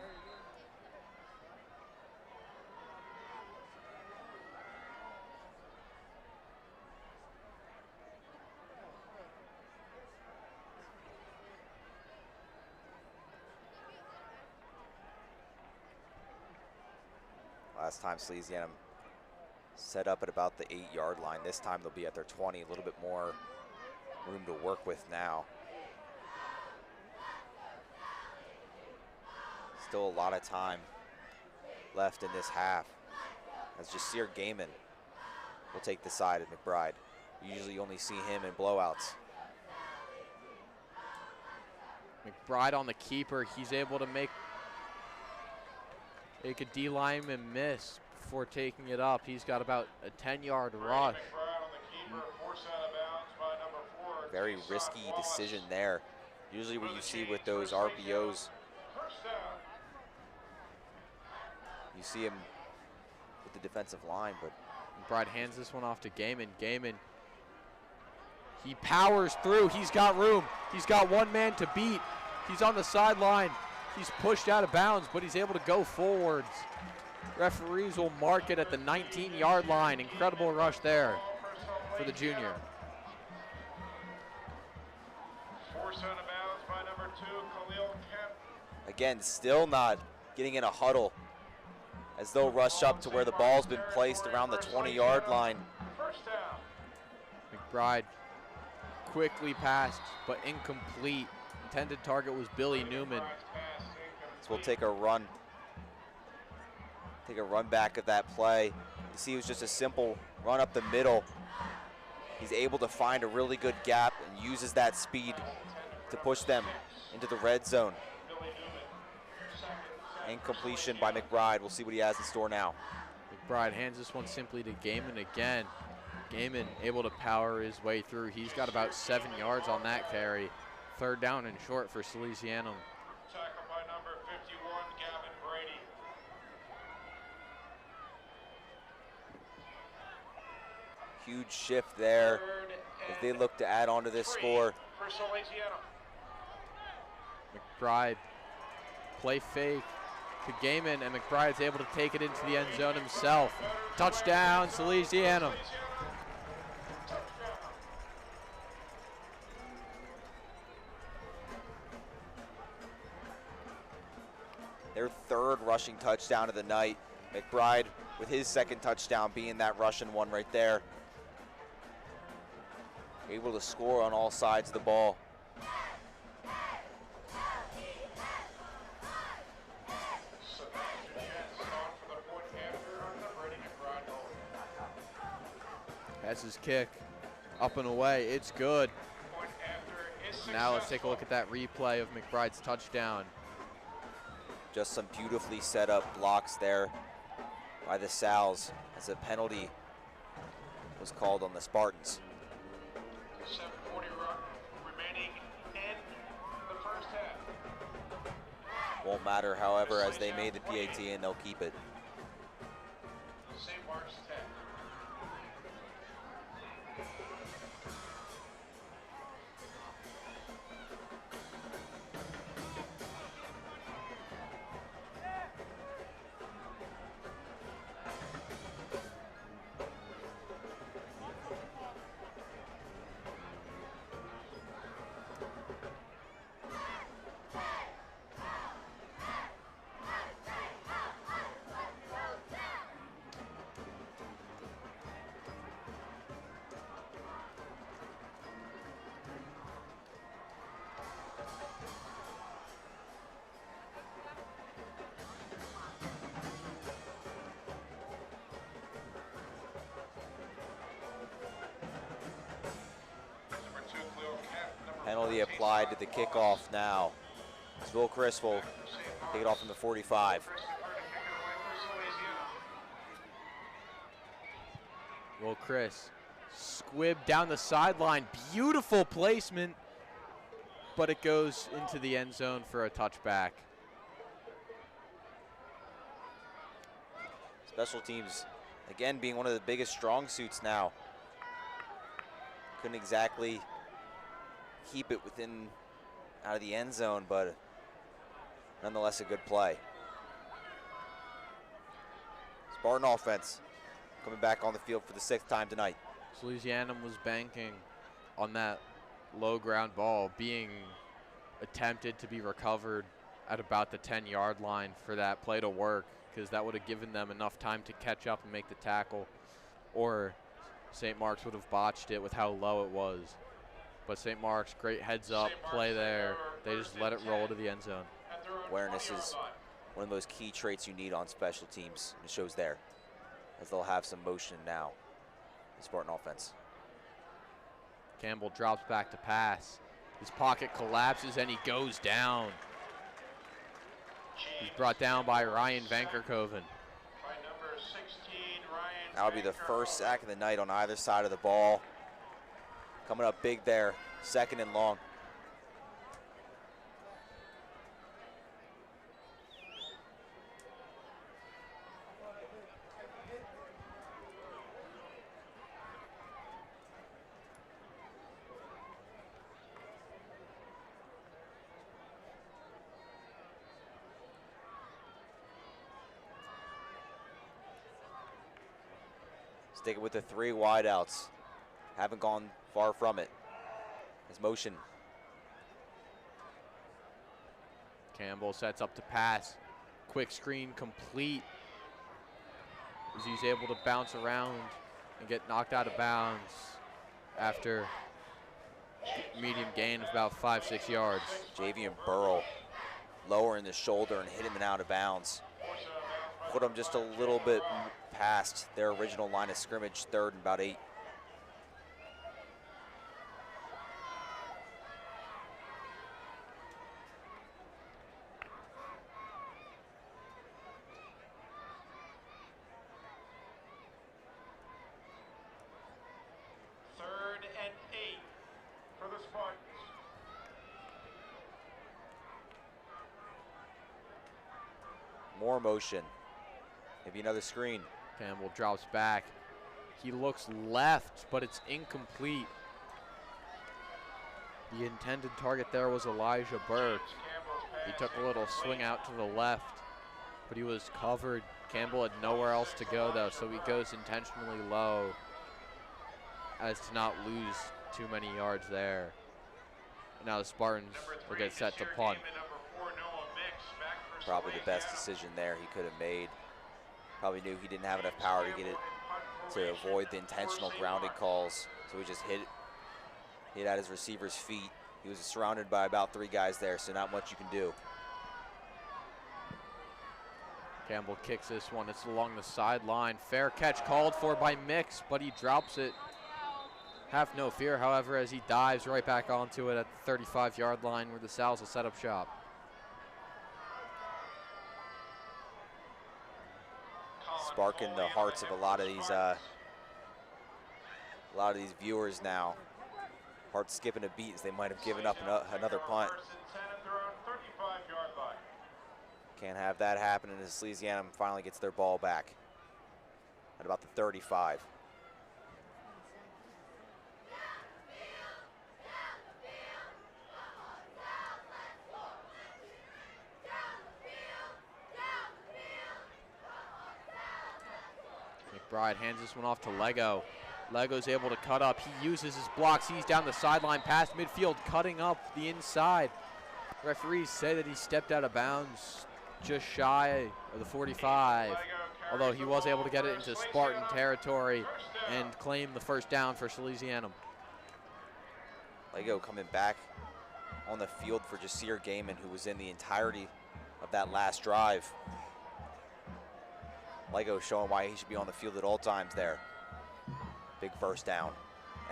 Last time Salesianum set up at about the 8-yard line. This time they'll be at their 20, a little bit more room to work with now. Still a lot of time left in this half, as Jasir Gaiman will take the side of McBride. You usually only see him in blowouts. McBride on the keeper. He's able to make a D lineman miss before taking it up. He's got about a 10-yard rush. Very risky decision there. Usually what you see with those RPOs, you see him with the defensive line, but McBride hands this one off to Gaiman. Gaiman, he powers through. He's got room. He's got one man to beat. He's on the sideline. He's pushed out of bounds, but he's able to go forwards. Referees will mark it at the 19-yard line. Incredible rush there for the junior. Forced out of bounds by number 2, Khalil Kemp. again, still not getting in a huddle, as they'll rush up to where the ball's been placed around the 20-yard line. McBride quickly passed, but incomplete. Intended target was Billy Newman. So we'll take a run back of that play. You see it was just a simple run up the middle. He's able to find a really good gap and uses that speed to push them into the red zone. Incompletion by McBride. We'll see what he has in store now. McBride hands this one simply to Gaiman again. Gaiman able to power his way through. He's got about 7 yards on that carry. Third down and short for Salesianum. Tackled by number 51, Gavin Brady. Huge shift there as they look to add on to this score. For Salesianum. McBride, play fake to Gaiman, and McBride's able to take it into the end zone himself. Touchdown, Salesianum. Their third rushing touchdown of the night. McBride with his second touchdown being that rushing one right there. Able to score on all sides of the ball. That's his kick, up and away, it's good. Now let's take a look at that replay of McBride's touchdown. Just some beautifully set up blocks there by the Sals as a penalty was called on the Spartans. 7:40 remaining in the first half. Won't matter, however, as they made the PAT and they'll keep it. St. Mark's 10. Penalty applied to the kickoff now. So Will Chris will take it off from the 45. Will Chris squib down the sideline. Beautiful placement, but it goes into the end zone for a touchback. Special teams, again, being one of the biggest strong suits now. Couldn't exactly keep it out of the end zone, but nonetheless a good play. Spartan offense coming back on the field for the 6th time tonight. Salesianum was banking on that low ground ball being attempted to be recovered at about the 10-yard line for that play to work, because that would have given them enough time to catch up and make the tackle, or St. Mark's would have botched it with how low it was. But St. Mark's, great heads up play there. They just let it roll to the end zone. Awareness is one of those key traits you need on special teams. It shows there, as they'll have some motion now, the Spartan offense. Campbell drops back to pass. His pocket collapses and he goes down. He's brought down by Ryan Vankerkoven. That'll be the first sack of the night on either side of the ball. Coming up big there, 2nd and long. Sticking with the 3 wideouts. Haven't gone far from it. His motion. Campbell sets up to pass. Quick screen complete, as he's able to bounce around and get knocked out of bounds after medium gain of about 5-6 yards. Javian Burrow lowering the shoulder and hit him out of bounds. Put him just a little bit past their original line of scrimmage, 3rd and about 8. For the Spartans. More motion. Maybe another screen. Campbell drops back. He looks left, but it's incomplete. The intended target there was Elijah Burke. He took a little swing out to the left, but he was covered. Campbell had nowhere else to go, though, so he goes intentionally low as to not lose too many yards there. And now the Spartans will get set to punt. Probably the best decision there he could have made. Probably knew he didn't have enough power to get it to avoid the intentional grounding calls, so he just hit at his receiver's feet. He was surrounded by about 3 guys there, so not much you can do. Campbell kicks this one. It's along the sideline. Fair catch called for by Mix, but he drops it. Have no fear, however, as he dives right back onto it at the 35-yard line where the Sal's will set up shop. Sparking the hearts of a lot of these viewers now. Hearts skipping a beat as they might have given up another punt. Can't have that happen, and Salesianum finally gets their ball back at about the 35. McBride hands this one off to Lego. Lego's able to cut up. He uses his blocks. He's down the sideline past midfield, cutting up the inside. Referees say that he stepped out of bounds just shy of the 45, although he was able to get it into Spartan territory and claim the first down for Salesianum. Lego coming back on the field for Jasir Gaiman, who was in the entirety of that last drive. Lego showing why he should be on the field at all times there. Big first down,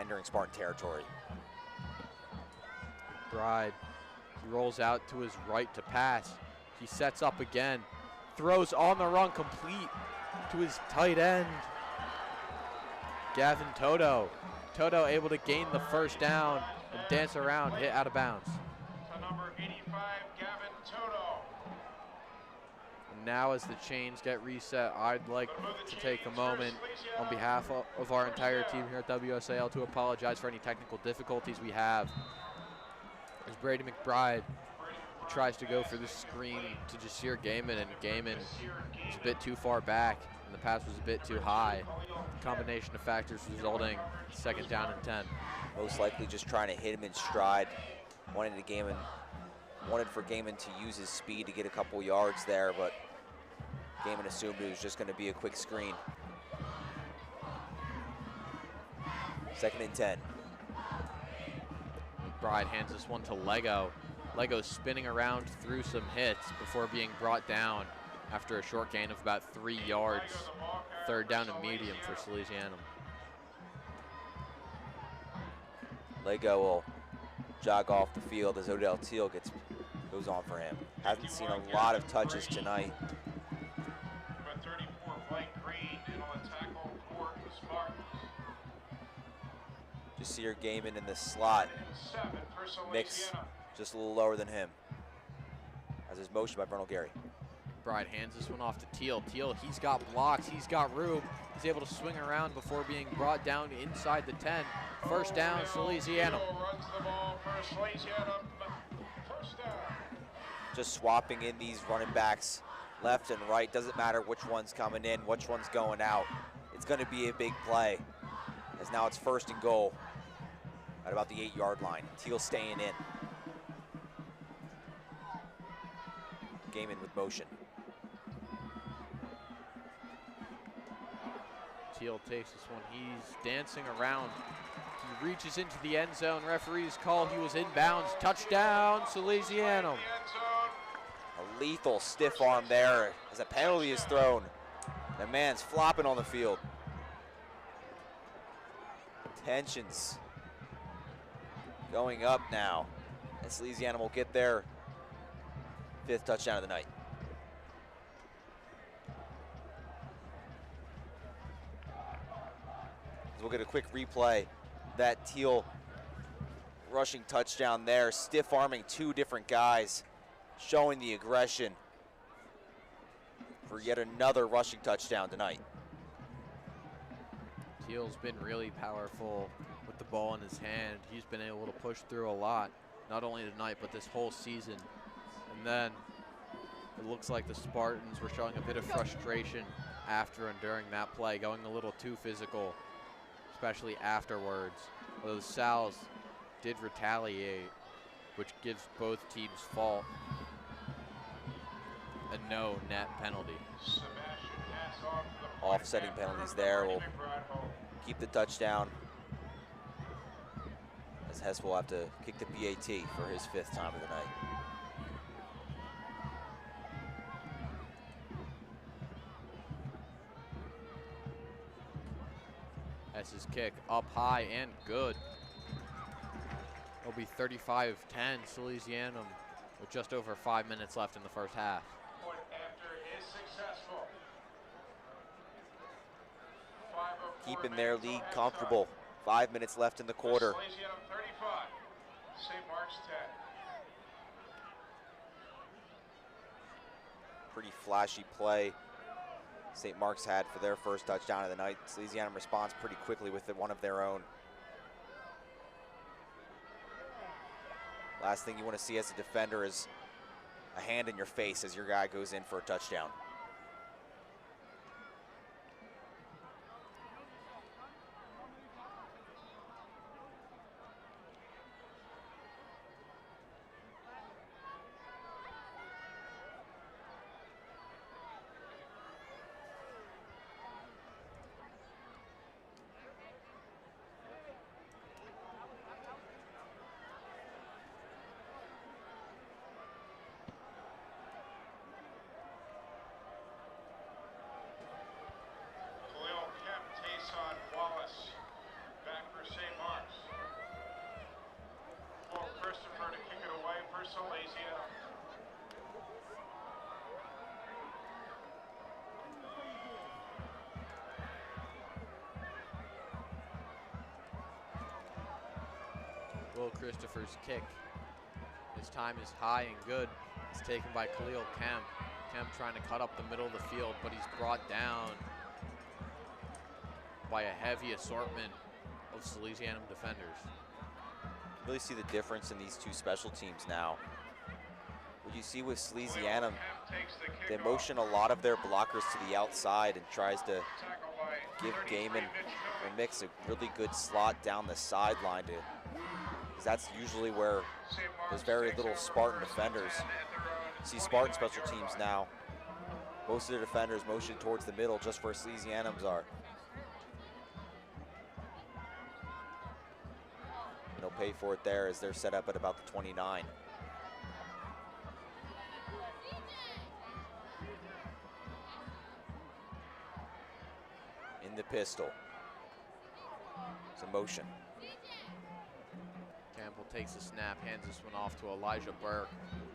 entering Spartan territory. Bride, he rolls out to his right to pass. He sets up again, throws on the run complete to his tight end, Gavin Toto. Toto able to gain the first down and dance around, hit out of bounds. To number 85, Gavin Toto. And Now as the chains get reset, I'd like to take a moment on behalf of our entire team here at WSAL to apologize for any technical difficulties we have. As Brady McBride tries to go for the screen to Jasir Gaiman, and Gaiman is a bit too far back, and the pass was a bit too high. Combination of factors resulting second down and 10. Most likely just trying to hit him in stride. Wanted for Gaiman to use his speed to get a couple yards there, but Gaiman assumed it was just going to be a quick screen. Second and 10. McBride hands this one to Lego. Lego's spinning around through some hits before being brought down after a short gain of about 3 yards. Third down and medium for Salesianum. Lego will jog off the field as Odell Teal goes on for him. Hasn't seen a lot of touches tonight. Number 34, Blake Green, in on the tackle for the Spartans. Jasir Gaiman in the slot. 7 for Mix Salesianum. just a little lower than him. As is motion by Vernal Gary. McBride hands this one off to Teal. Teal, he's got blocks, he's got room. He's able to swing around before being brought down inside the 10. First down, Salesianum. Teal runs the ball for Salesianum. First down. Just swapping in these running backs left and right. Doesn't matter which one's coming in, which one's going out. It's going to be a big play, as now it's first and goal at about the 8-yard line. Teal staying in. Gaiman with motion. Teal takes this one. He's dancing around. He reaches into the end zone. Referees call he was inbounds. Touchdown, Salesianum. A lethal stiff arm there as a penalty is thrown. The man's flopping on the field. Tensions going up now. And Salesianum will get their 5th touchdown of the night. We'll get a quick replay. That Teal rushing touchdown there, stiff arming 2 different guys, showing the aggression for yet another rushing touchdown tonight. Teal's been really powerful with the ball in his hand. He's been able to push through a lot, not only tonight, but this whole season. And then it looks like the Spartans were showing a bit of frustration after and during that play, going a little too physical, especially afterwards. Although the Sals did retaliate, which gives both teams fault a no net penalty. Offsetting penalties there will keep the touchdown, as Hess will have to kick the PAT for his 5th time of the night. Hess's kick up high and good. It'll be 35-10 Salesianum with just over 5 minutes left in the first half. Point after is successful. Keeping their lead comfortable. 5 minutes left in the quarter. Salesianum 35, St. Mark's 10. Pretty flashy play St. Mark's had for their first touchdown of the night. Salesianum responds pretty quickly with one of their own. Last thing you want to see as a defender is a hand in your face as your guy goes in for a touchdown. Will Christopher's kick. His time is high and good. It's taken by Khalil Kemp. Kemp trying to cut up the middle of the field, but he's brought down by a heavy assortment of Salesianum defenders. Really see the difference in these two special teams now. What you see with Salesianum, they motion a lot of their blockers to the outside and tries to give Gaiman or Mix a really good slot down the sideline, because that's usually where there's very little Spartan defenders. You see Spartan special teams now, most of their defenders motion towards the middle just where Salesianums are. And they'll pay for it there as they're set up at about the 29. In the pistol. It's a motion. Campbell takes the snap, hands this one off to Elijah Burke.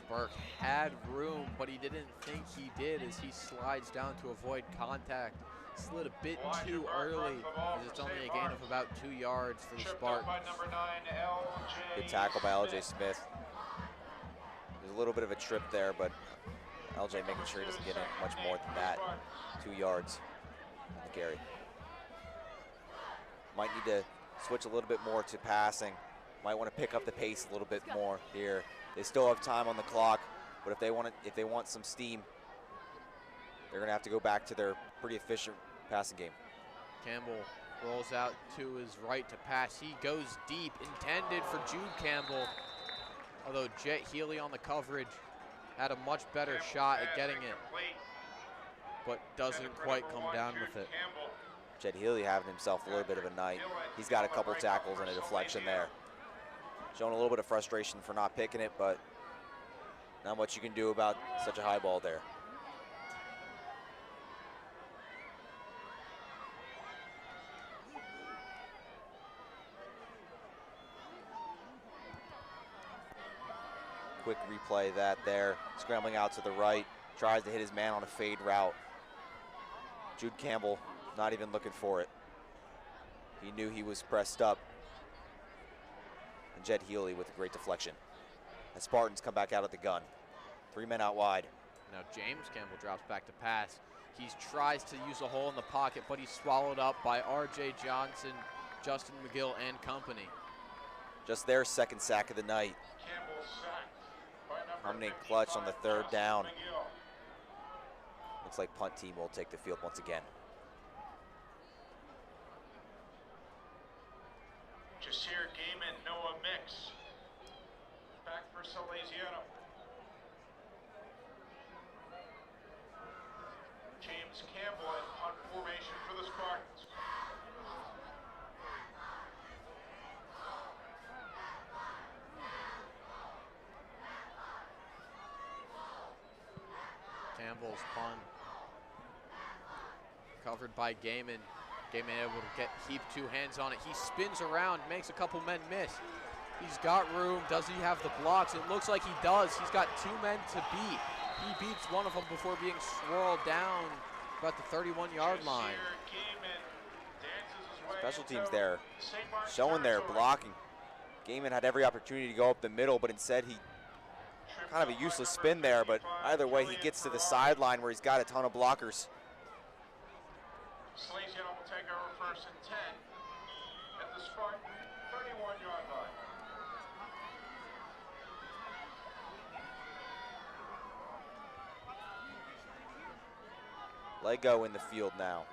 Burke had room, but he didn't think he did as he slides down to avoid contact. Slid a bit too early as it's only a gain of about 2 yards for the Spartans. Good tackle by LJ Smith. There's a little bit of a trip there, but LJ making sure he doesn't get in much more than that. 2 yards on the carry. Might need to switch a little bit more to passing. Might want to pick up the pace a little bit more here. They still have time on the clock, but if they want some steam, they're going to have to go back to their pretty efficient passing game. Campbell rolls out to his right to pass. He goes deep, intended for Jude Campbell. Although Jet Healy on the coverage had a much better shot at getting it, but doesn't quite come down with it. Jet Healy having himself a little bit of a night. He's got a couple tackles and a deflection there. Showing a little bit of frustration for not picking it, but not much you can do about such a high ball there. Quick replay of that there. Scrambling out to the right, tries to hit his man on a fade route. Jude Campbell not even looking for it. He knew he was pressed up. And Jet Healy with a great deflection. The Spartans come back out of the gun. 3 men out wide. Now James Campbell drops back to pass. He tries to use a hole in the pocket, but he's swallowed up by R.J. Johnson, Justin McGill, and company. Just their second sack of the night. Coming in clutch on the 3rd down. Looks like punt team will take the field once again. Just here, Gaiman, Noah Mix. Back for Salesianum. James Campbell in punt formation for the Spartans. Campbell's punt covered by Gaiman. Gaiman able to keep 2 hands on it. He spins around, makes a couple men miss. He's got room. Does he have the blocks? It looks like he does. He's got 2 men to beat. He beats one of them before being swirled down about the 31-yard line. Special teams there showing their blocking. Gaiman had every opportunity to go up the middle, but instead he kind of a useless spin there, but either way he gets to the sideline where he's got a ton of blockers. Salesianum will take over 1st and 10 at the Spartan 31-yard line. Lego in the field now.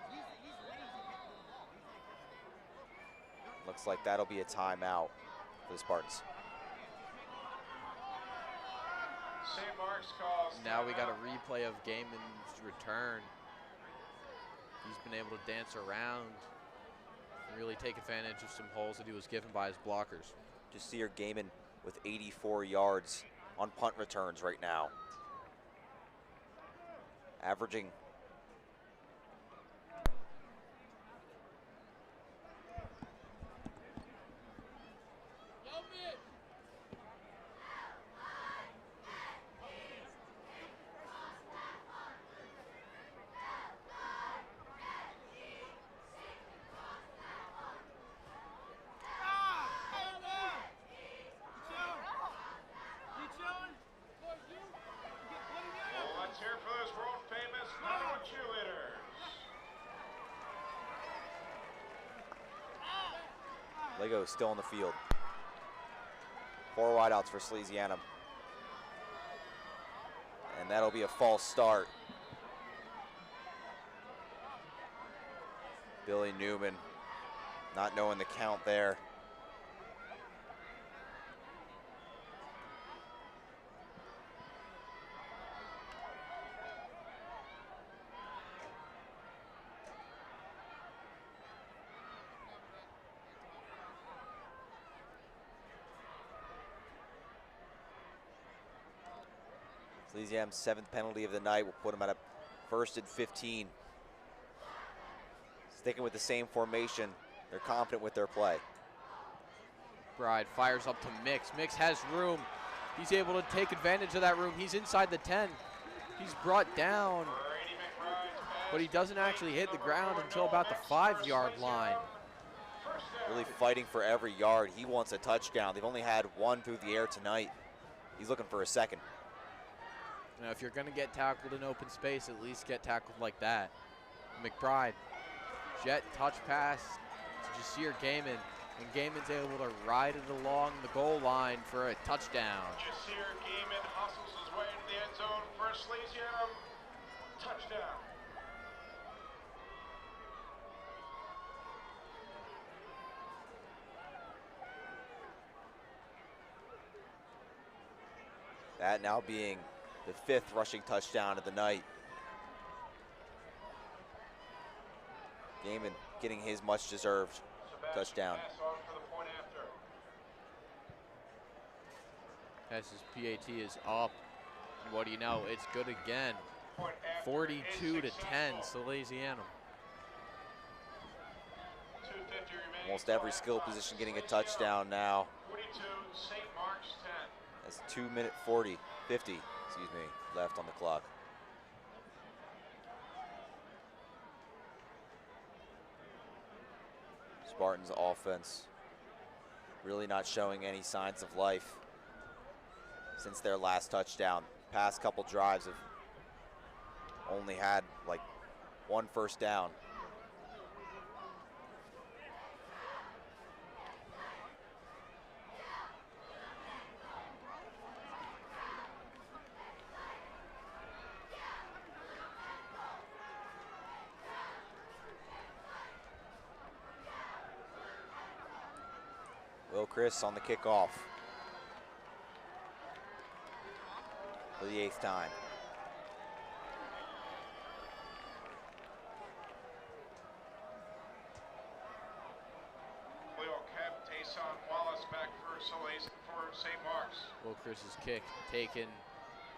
Looks like that'll be a timeout for the Spartans. St. Mark's calls. Now we got a replay of Gaiman's return. He's been able to dance around and really take advantage of some holes that he was given by his blockers. Just see here Gaiman with 84 yards on punt returns right now. Averaging Let's hear for this Lego is still on the field. 4 wideouts for Salesianum. And that'll be a false start. Billy Newman not knowing the count there. Salesianum's 7th penalty of the night will put him at a 1st and 15. Sticking with the same formation, they're confident with their play. McBride fires up to Mix. Mix has room. He's able to take advantage of that room. He's inside the 10. He's brought down, but he doesn't actually hit the ground until about the 5-yard line. Really fighting for every yard. He wants a touchdown. They've only had 1 through the air tonight. He's looking for a 2nd. Now, if you're going to get tackled in open space, at least get tackled like that. McBride, jet touch pass to Jasir Gaiman, and Gaiman's able to ride it along the goal line for a touchdown. Jasir Gaiman hustles his way into the end zone for Salesianum. Touchdown. That now being the 5th rushing touchdown of the night. Gaiman getting his much deserved touchdown. Hess's PAT is up. And what do you know? It's good again. 42 to 10, Salesianum. Almost every skill position getting a touchdown now. 42, St. Mark's 10. That's 2:50, excuse me, left on the clock. Spartans offense really not showing any signs of life since their last touchdown. Past couple drives have only had like 1 first down. Will Chris on the kickoff for the 8th time. Leo Kemp, Tayson Wallace back for St. Mark's. Will Chris's kick taken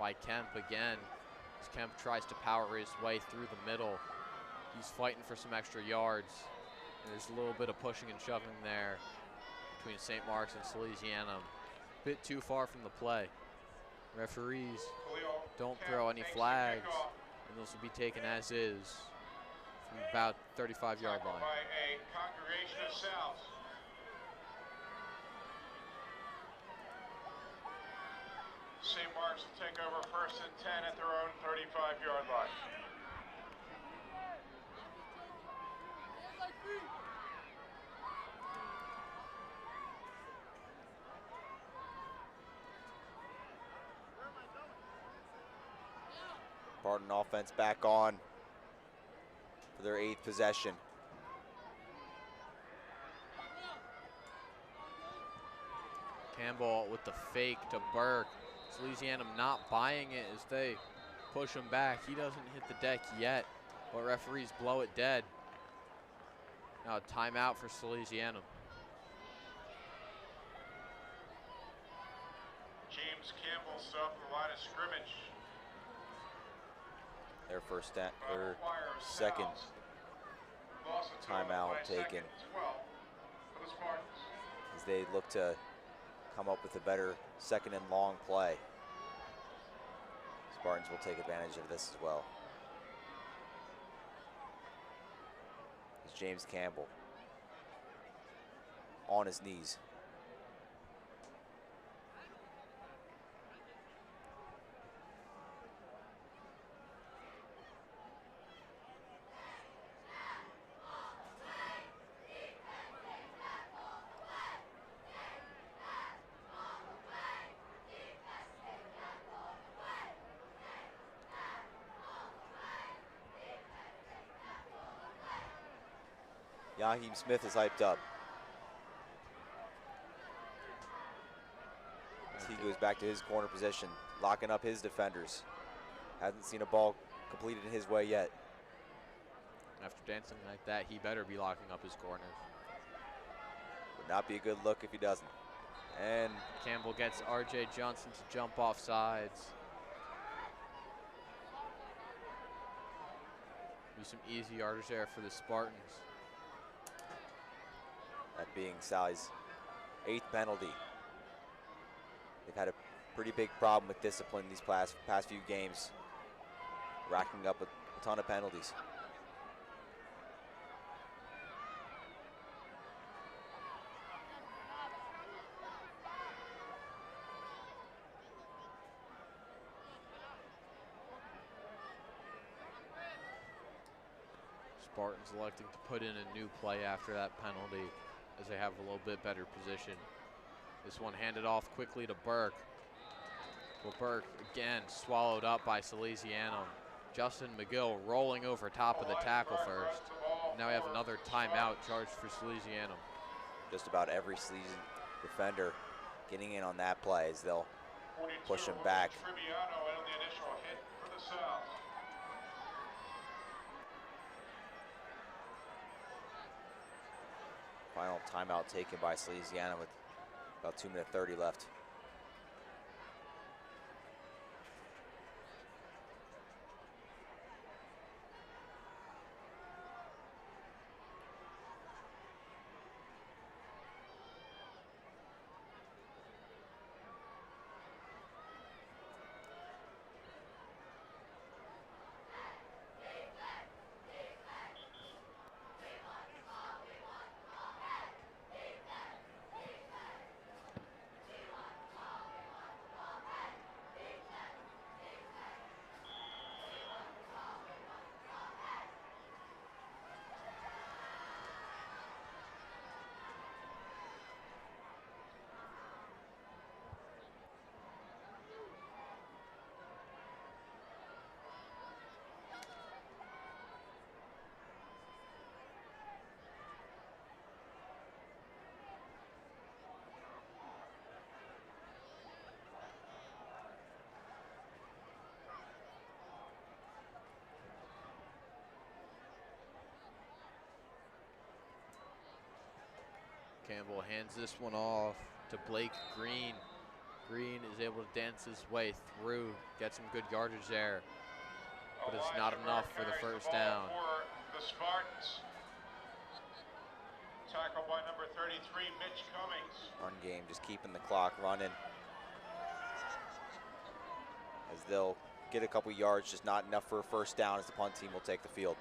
by Kemp again. As Kemp tries to power his way through the middle. He's fighting for some extra yards. And there's a little bit of pushing and shoving there between St. Mark's and Salesianum. A bit too far from the play. Referees don't throw any flags, and those will be taken as is from about 35-yard line. By a congregation of Souths. St. Mark's will take over 1st and 10 at their own 35-yard line. Spartan offense back on for their 8th possession. Campbell with the fake to Burke. Salesianum not buying it as they push him back. He doesn't hit the deck yet, but referees blow it dead. Now a timeout for Salesianum. James Campbell still up the line of scrimmage. Their second timeout taken as they look to come up with a better 2nd and long play. Spartans will take advantage of this as well. It's James Campbell on his knees. Yaheem Smith is hyped up. As he goes back to his corner position, locking up his defenders. Hasn't seen a ball completed his way yet. After dancing like that, he better be locking up his corners. Would not be a good look if he doesn't. And Campbell gets R.J. Johnson to jump off sides. Be some easy yardage there for the Spartans. that being Sally's 8th penalty. They've had a pretty big problem with discipline these past few games, racking up a ton of penalties. Spartans electing to put in a new play after that penalty as they have a little bit better position. This one handed off quickly to Burke. Well, Burke again swallowed up by Salesianum. Justin McGill rolling over top of the tackle first. Now we have another timeout charged for Salesianum. Just about every Salesian defender getting in on that play as they'll push him back. Final timeout taken by Salesianum with about 2:30 left. Campbell hands this one off to Blake Green. Green is able to dance his way through, get some good yardage there, but it's not enough for the first down. For the Spartans. Tackled by number 33, Mitch Cummings. Run game, just keeping the clock running. As they'll get a couple yards, just not enough for a first down as the punt team will take the field.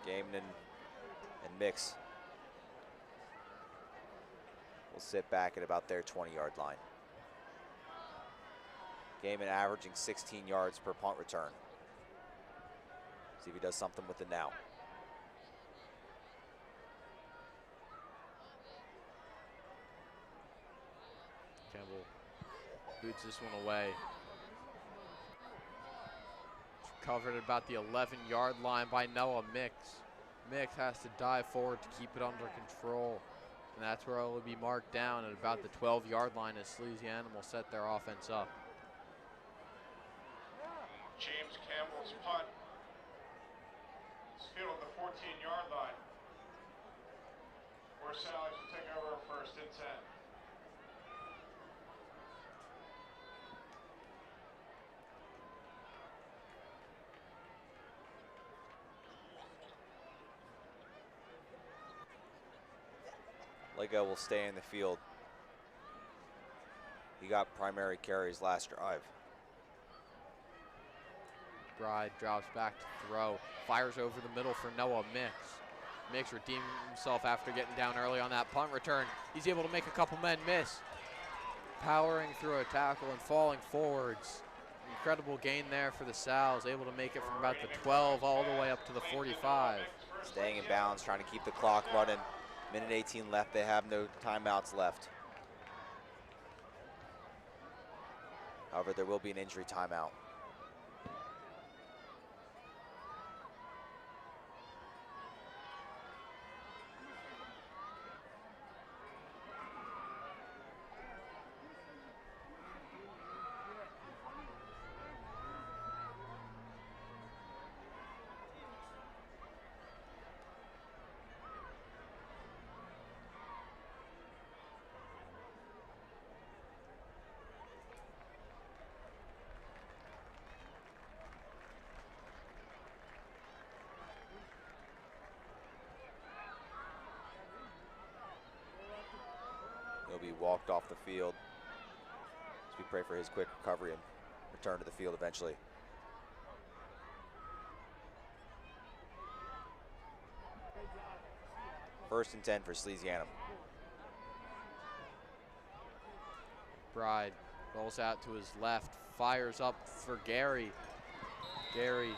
Gaiman and Mix will sit back at about their 20-yard line. Gaiman averaging 16 yards per punt return. See if he does something with it now. Campbell boots this one away. Covered at about the 11-yard line by Noah Mix. Mix has to dive forward to keep it under control. And that's where it will be marked down at about the 12-yard line as Salesianum will set their offense up. James Campbell's punt is fielded at the 14-yard line, where Sally's will take over first and 10. Lego will stay in the field. He got primary carries last drive. Bride drops back to throw, fires over the middle for Noah Mix. Mix redeeming himself after getting down early on that punt return. He's able to make a couple men miss. Powering through a tackle and falling forwards. Incredible gain there for the Sal's, able to make it from about the 12 all the way up to the 45. Staying in bounds, trying to keep the clock running. Minute 18 left, they have no timeouts left. However, there will be an injury timeout. be walked off the field as we pray for his quick recovery and return to the field eventually. First and 10 for Salesianum. Bride rolls out to his left, fires up for Gary. Gary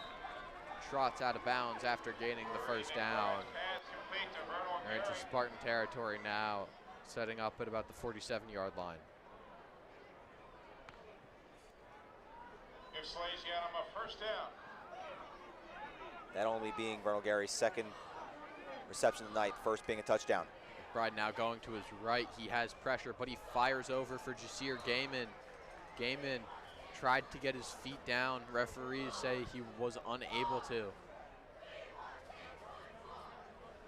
trots out of bounds after gaining the first down. They're into Spartan territory now, setting up at about the 47-yard line. Gives Salesianum a first down. That only being Vernal Gary's second reception of the night, first being a touchdown. McBride now going to his right. He has pressure, but he fires over for Jasir Gaiman. Gaiman tried to get his feet down. Referees say he was unable to.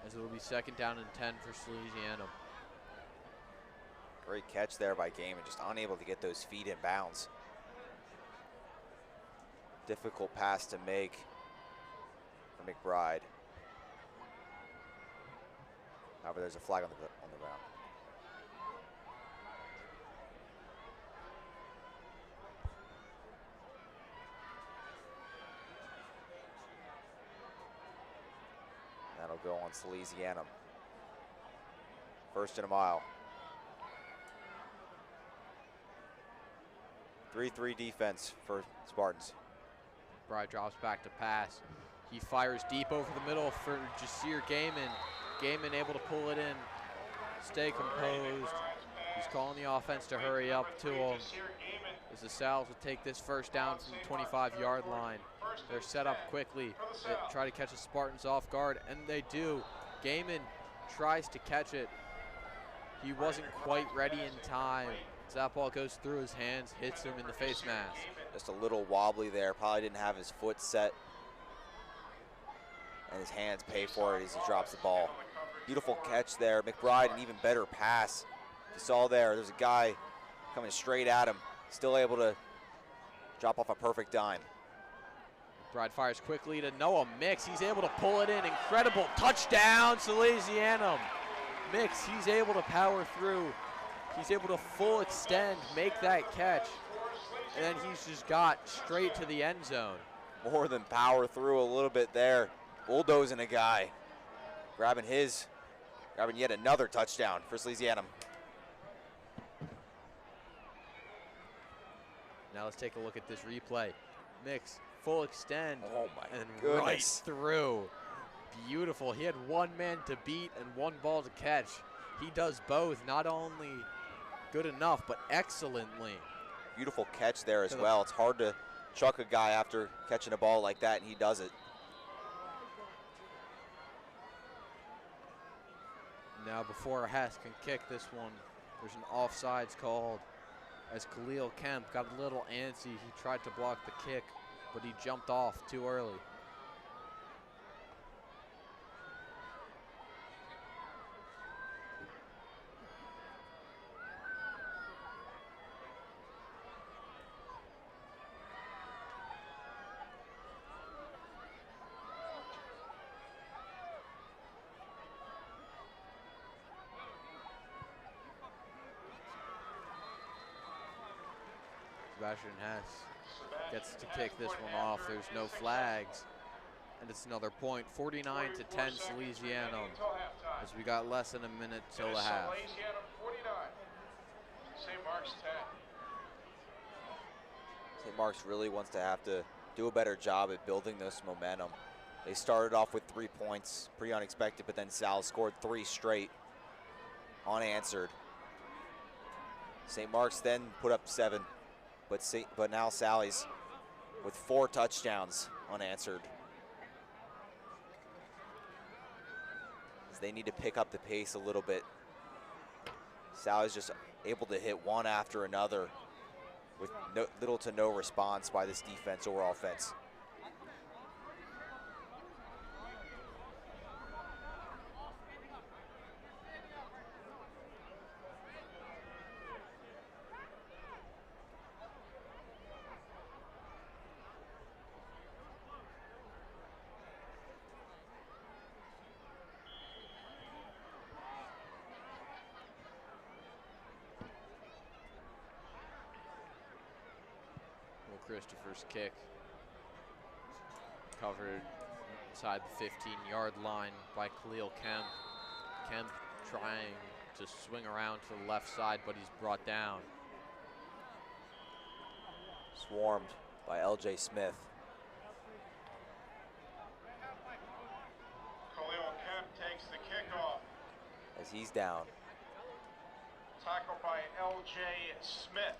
As it will be second down and 10 for Salesianum. Great catch there by Gaiman, just unable to get those feet in bounds. Difficult pass to make for McBride. However, there's a flag on the ground. That'll go on Salesianum. First and a mile. 3-3 defense for Spartans. McBride drops back to pass. He fires deep over the middle for Jasir Gaiman. Gaiman able to pull it in, stay composed. He's calling the offense to hurry up to him. As the Sal's will take this first down from the 25-yard line. They're set up quickly. They try to catch the Spartans off guard, and they do. Gaiman tries to catch it. He wasn't quite ready in time. As that ball goes through his hands, hits him in the face mask. Just a little wobbly there, probably didn't have his foot set. And his hands pay for it as he drops the ball. Beautiful catch there. McBride, an even better pass. You saw there's a guy coming straight at him, still able to drop off a perfect dime. McBride fires quickly to Noah Mix. He's able to pull it in. Incredible touchdown, Salesianum. Mix, he's able to power through. He's able to full extend, make that catch. And then he's just got straight to the end zone. More than power through a little bit there. Bulldozing a guy. Grabbing yet another touchdown for Salesianum. Now let's take a look at this replay. Mix, full extend, Oh my and goodness. right through. Beautiful. He had one man to beat and one ball to catch. He does both, not only good enough, but excellently. Beautiful catch there as well. It's hard to chuck a guy after catching a ball like that, and he does it. Now before Hess can kick this one, there's an offsides called as Khalil Kemp got a little antsy. He tried to block the kick, but he jumped off too early. Sebastian Hess gets to kick this one off. There's no flags, and it's another point. 49-10 Salesianum, as we got less than a minute till the half. Salesianum 49. St. Mark's 10. St. Mark's really wants to have to do a better job at building this momentum. They started off with 3 points, pretty unexpected, but then Sal scored 3 straight unanswered. St. Mark's then put up 7. But now Sally's with 4 touchdowns unanswered. As they need to pick up the pace a little bit. Sally's just able to hit one after another with little to no response by this defense or offense. Christopher's kick covered inside the 15-yard line by Khalil Kemp. Kemp trying to swing around to the left side, but he's brought down. Swarmed by L.J. Smith. Khalil Kemp takes the kickoff. As he's down. Tackled by L.J. Smith.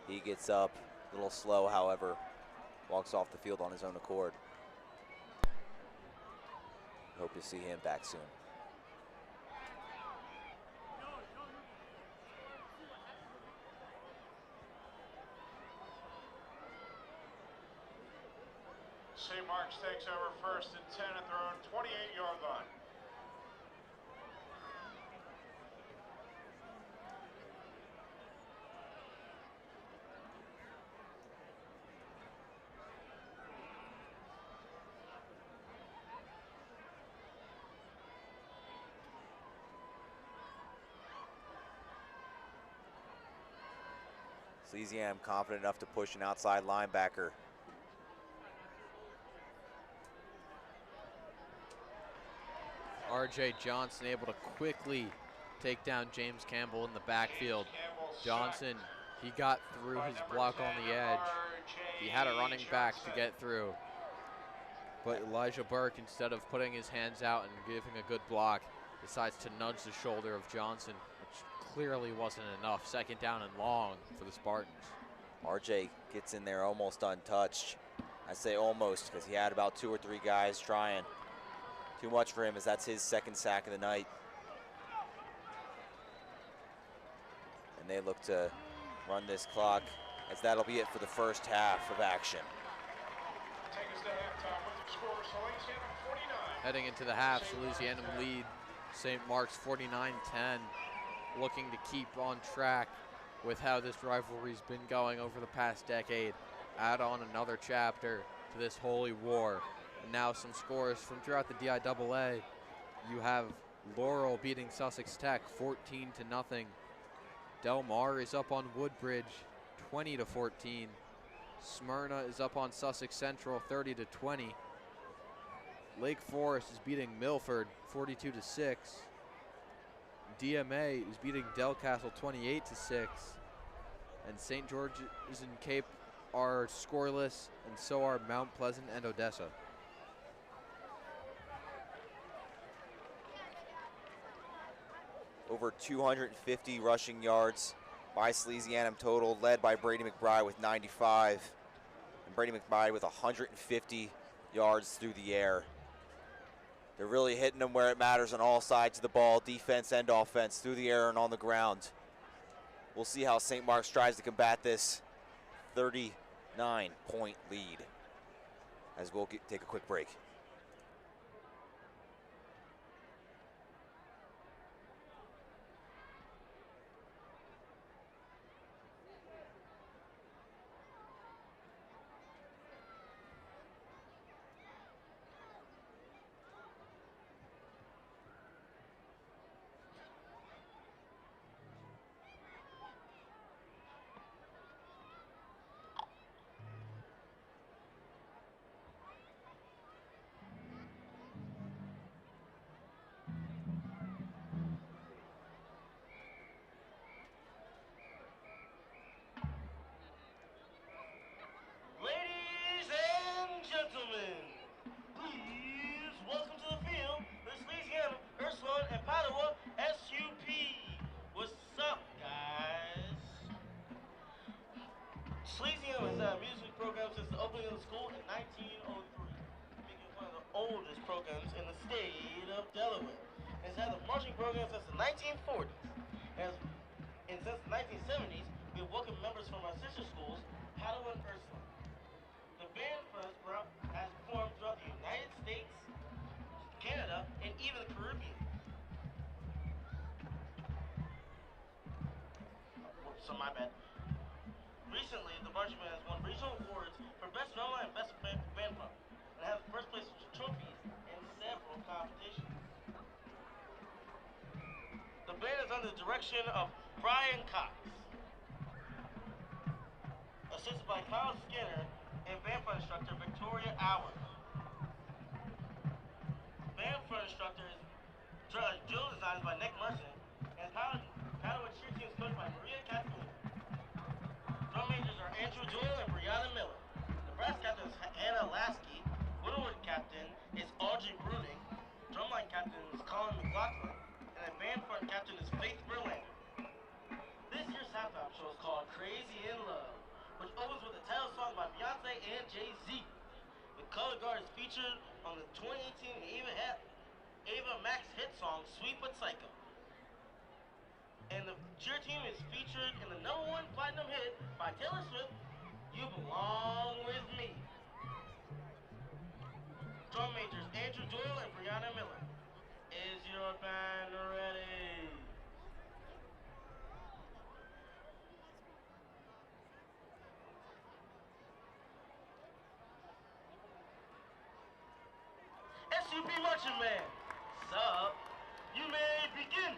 He gets up, a little slow, however, walks off the field on his own accord. Hope to see him back soon. St. Mark's takes over 1st and 10 at their own 28-yard line. Salesianum confident enough to push an outside linebacker. R.J. Johnson able to quickly take down James Campbell in the backfield. Johnson, he got through his block on the edge. He had a running back to get through. But Elijah Burke, instead of putting his hands out and giving a good block, decides to nudge the shoulder of Johnson, which clearly wasn't enough. 2nd down and long for the Spartans. RJ gets in there almost untouched. I say almost because he had about 2 or 3 guys trying. Too much for him, as that's his 2nd sack of the night. And they look to run this clock, as that'll be it for the first half of action. Take us to halftime with the score, Salesianum 49. Heading into the half, Salesianum lead St. Mark's 49-10, looking to keep on track with how this rivalry's been going over the past decade. Add on another chapter to this holy war. And now some scores from throughout the DIAA. You have Laurel beating Sussex Tech 14-0. Del Mar is up on Woodbridge 20-14. Smyrna is up on Sussex Central 30-20. Lake Forest is beating Milford 42-6. DMA is beating Delcastle 28-6. And St. George's and Cape are scoreless, and so are Mount Pleasant and Odessa. Over 250 rushing yards by Salesianum total, led by Brady McBride with 95. And Brady McBride with 150 yards through the air. They're really hitting them where it matters on all sides of the ball, defense and offense, through the air and on the ground. We'll see how St. Mark's tries to combat this 39-point lead, as we'll take a quick break. Salesianum has had a music program since the opening of the school in 1903, making it one of the oldest programs in the state of Delaware. It has had a marching program since the 1940s. And since the 1970s, we have welcomed members from our sister schools, Padua and Ursula. The band has performed throughout the United States, Canada, and even the Caribbean. So my bad. Recently, the marching band has won regional awards for Best Drummer and Best Band Pump, and has first place trophies in several competitions. The band is under the direction of Brian Cox, a assisted by Kyle Skinner and band front instructor Victoria Hour. Band front instructor is drill design by Nick Merson, and paddle and cheer team is coached by Maria Cathune. Drum majors are Andrew Doyle and Brianna Miller. The brass captain is Hannah Lasky. Woodward captain is Audrey Bruning. Drumline captain is Colin McLaughlin, and the band front captain is Faith Verlander. This year's halftime show is called Crazy in Love, which opens with a title song by Beyonce and Jay-Z. The color guard is featured on the 2018 Ava Max hit song Sweet But Psycho. And the cheer team is featured in the #1 platinum hit by Taylor Swift, You Belong With Me. Drum majors Andrew Doyle and Brianna Miller. Is your band ready? SUP Marching Band, sub, you may begin.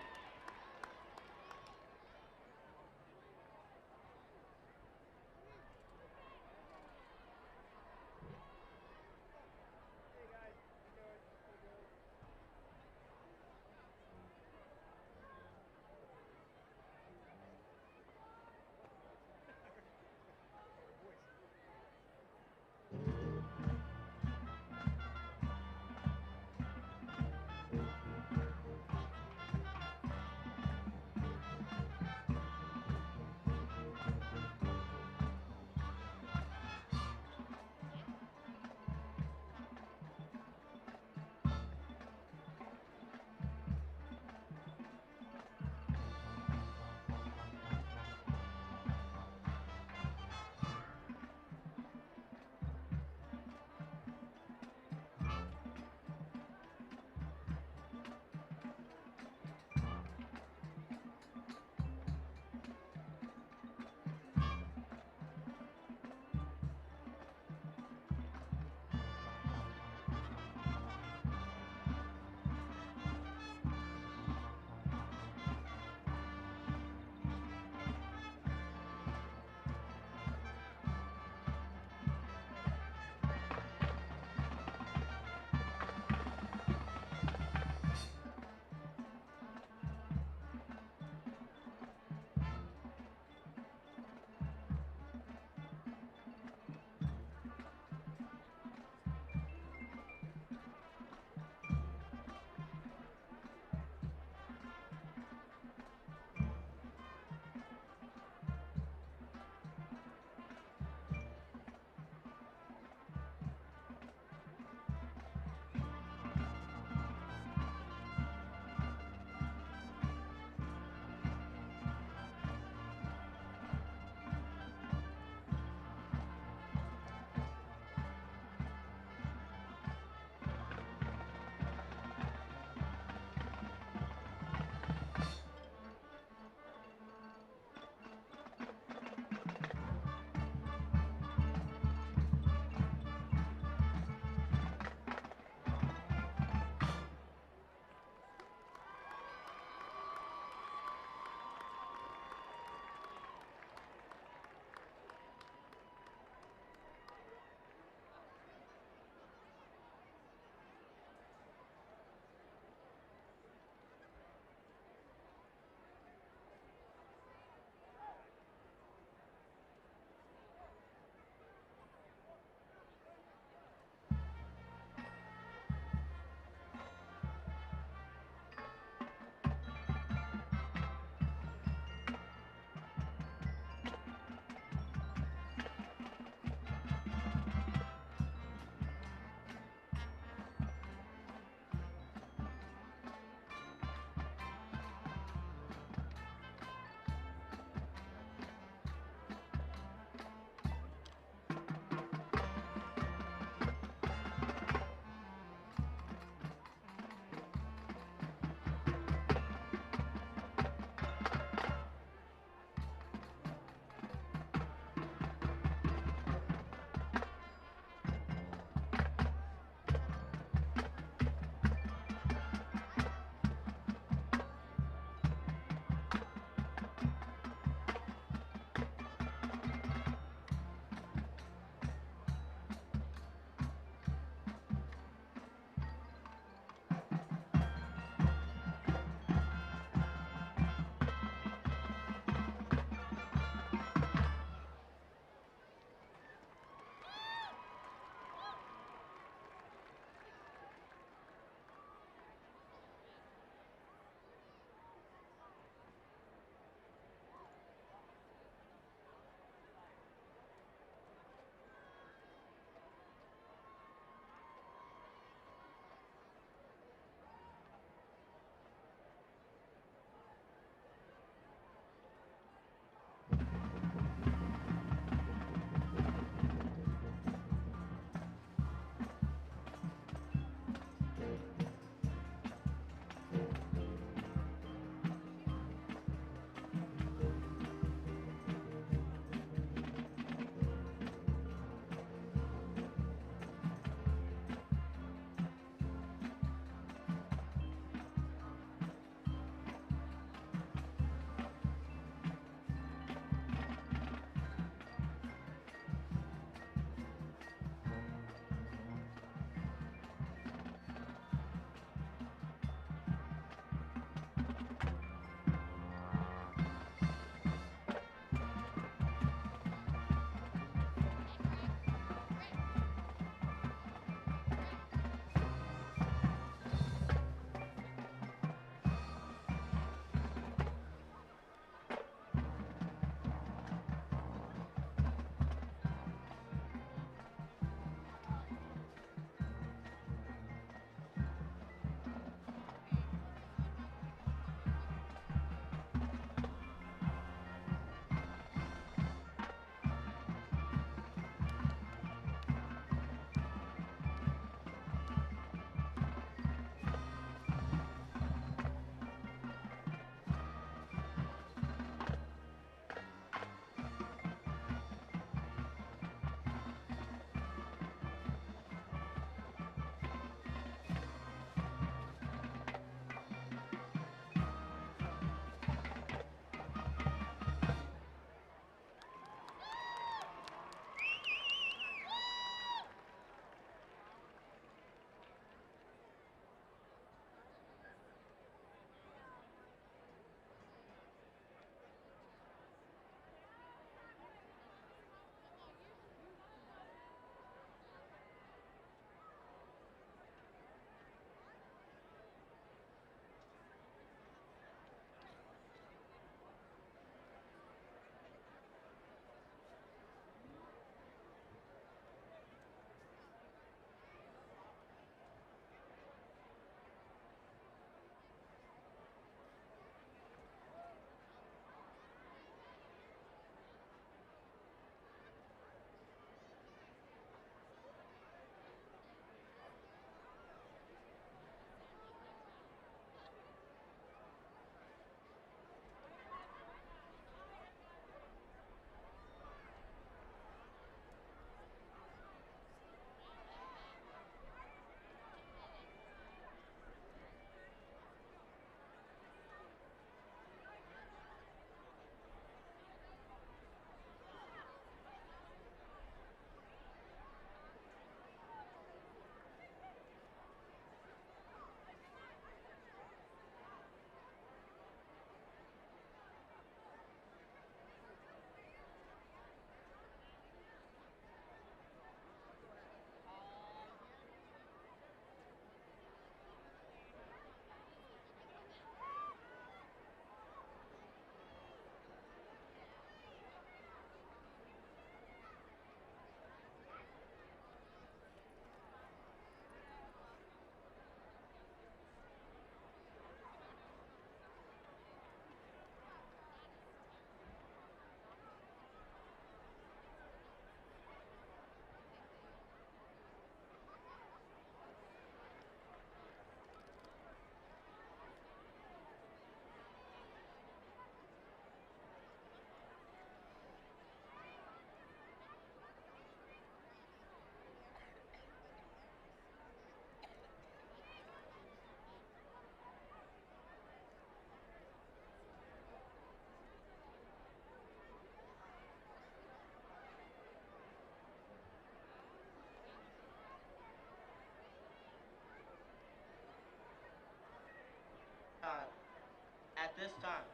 this time,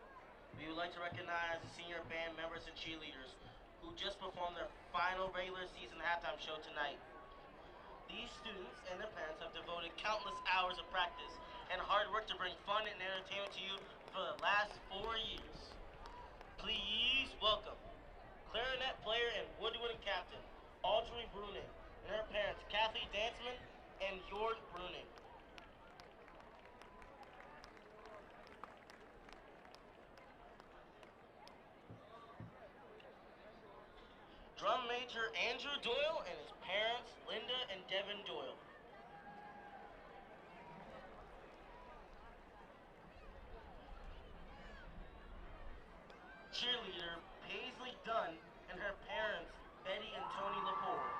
we would like to recognize the senior band members and cheerleaders who just performed their final regular season halftime show tonight. These students and their parents have devoted countless hours of practice and hard work to bring fun and entertainment to you for the last 4 years. Please welcome clarinet player and woodwind captain Audrey Bruning and her parents Kathy Dansman and Jörg Bruning. Drum major Andrew Doyle and his parents Linda and Devin Doyle. Cheerleader Paisley Dunn and her parents Betty and Tony Lepore.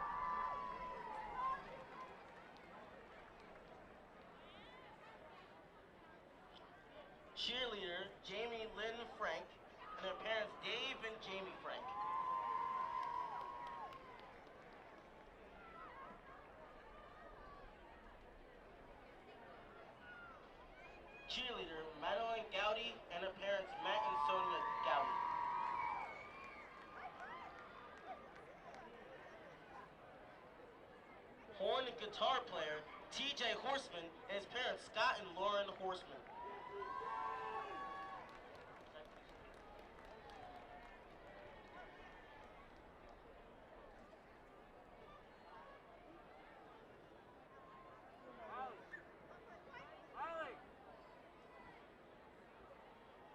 Cheerleader Jamie Lynn Frank and her parents Dave and Jamie Frank. Cheerleader Madeline Gowdy and her parents Matt and Sonia Gowdy. Horn and guitar player TJ Horseman and his parents Scott and Lauren Horseman.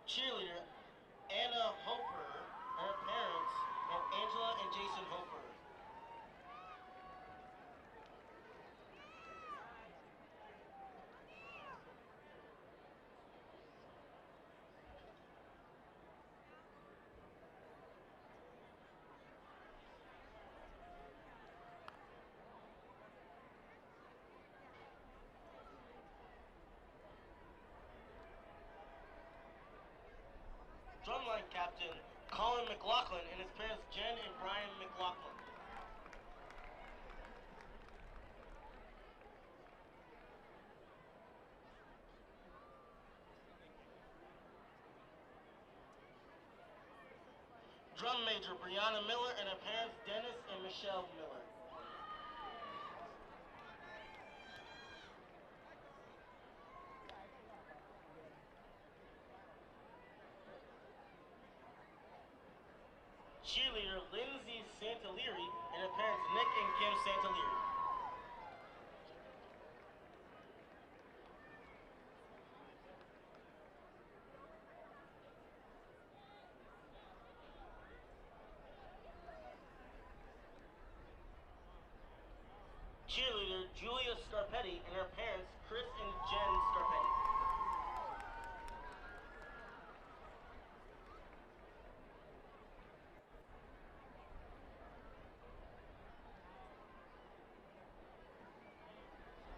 Cheerleader Anna Hofer and her parents and Angela and Jason Hofer. Drumline captain Colin McLaughlin and his parents Jen and Brian McLaughlin. Drum major Brianna Miller and her parents Dennis and Michelle Miller. Cheerleader Lindsay Santalieri and her parents Nick and Kim Santalieri. Cheerleader Julia Scarpetti and her parents Chris and Jen Scarpetti.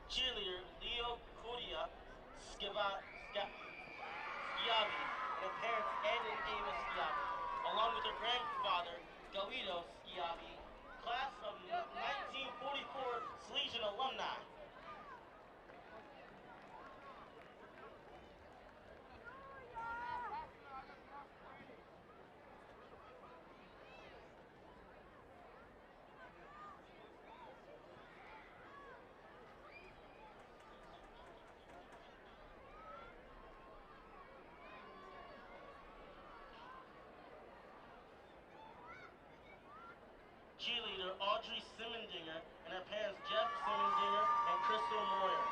Cheerleader Leo Cordia Schiavi and her parents Ed and Ava Schiavi, along with her grandfather Guido Schiavi, class of 1944 Salesian alumni. Cheerleader Audrey Simendinger and her parents Jeff Simendinger and Crystal Moyer.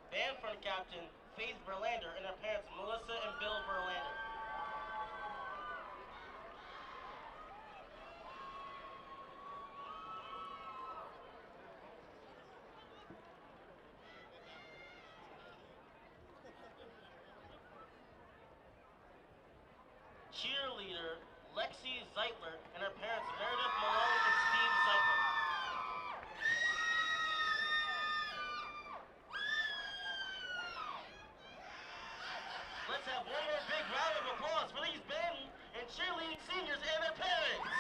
Band front captain Faith Verlander and her parents Melissa and Bill Verlander. Cheerleader Lexi Zeitler and her parents Meredith Malone and Steve Zeitler. cheerleading seniors and their parents.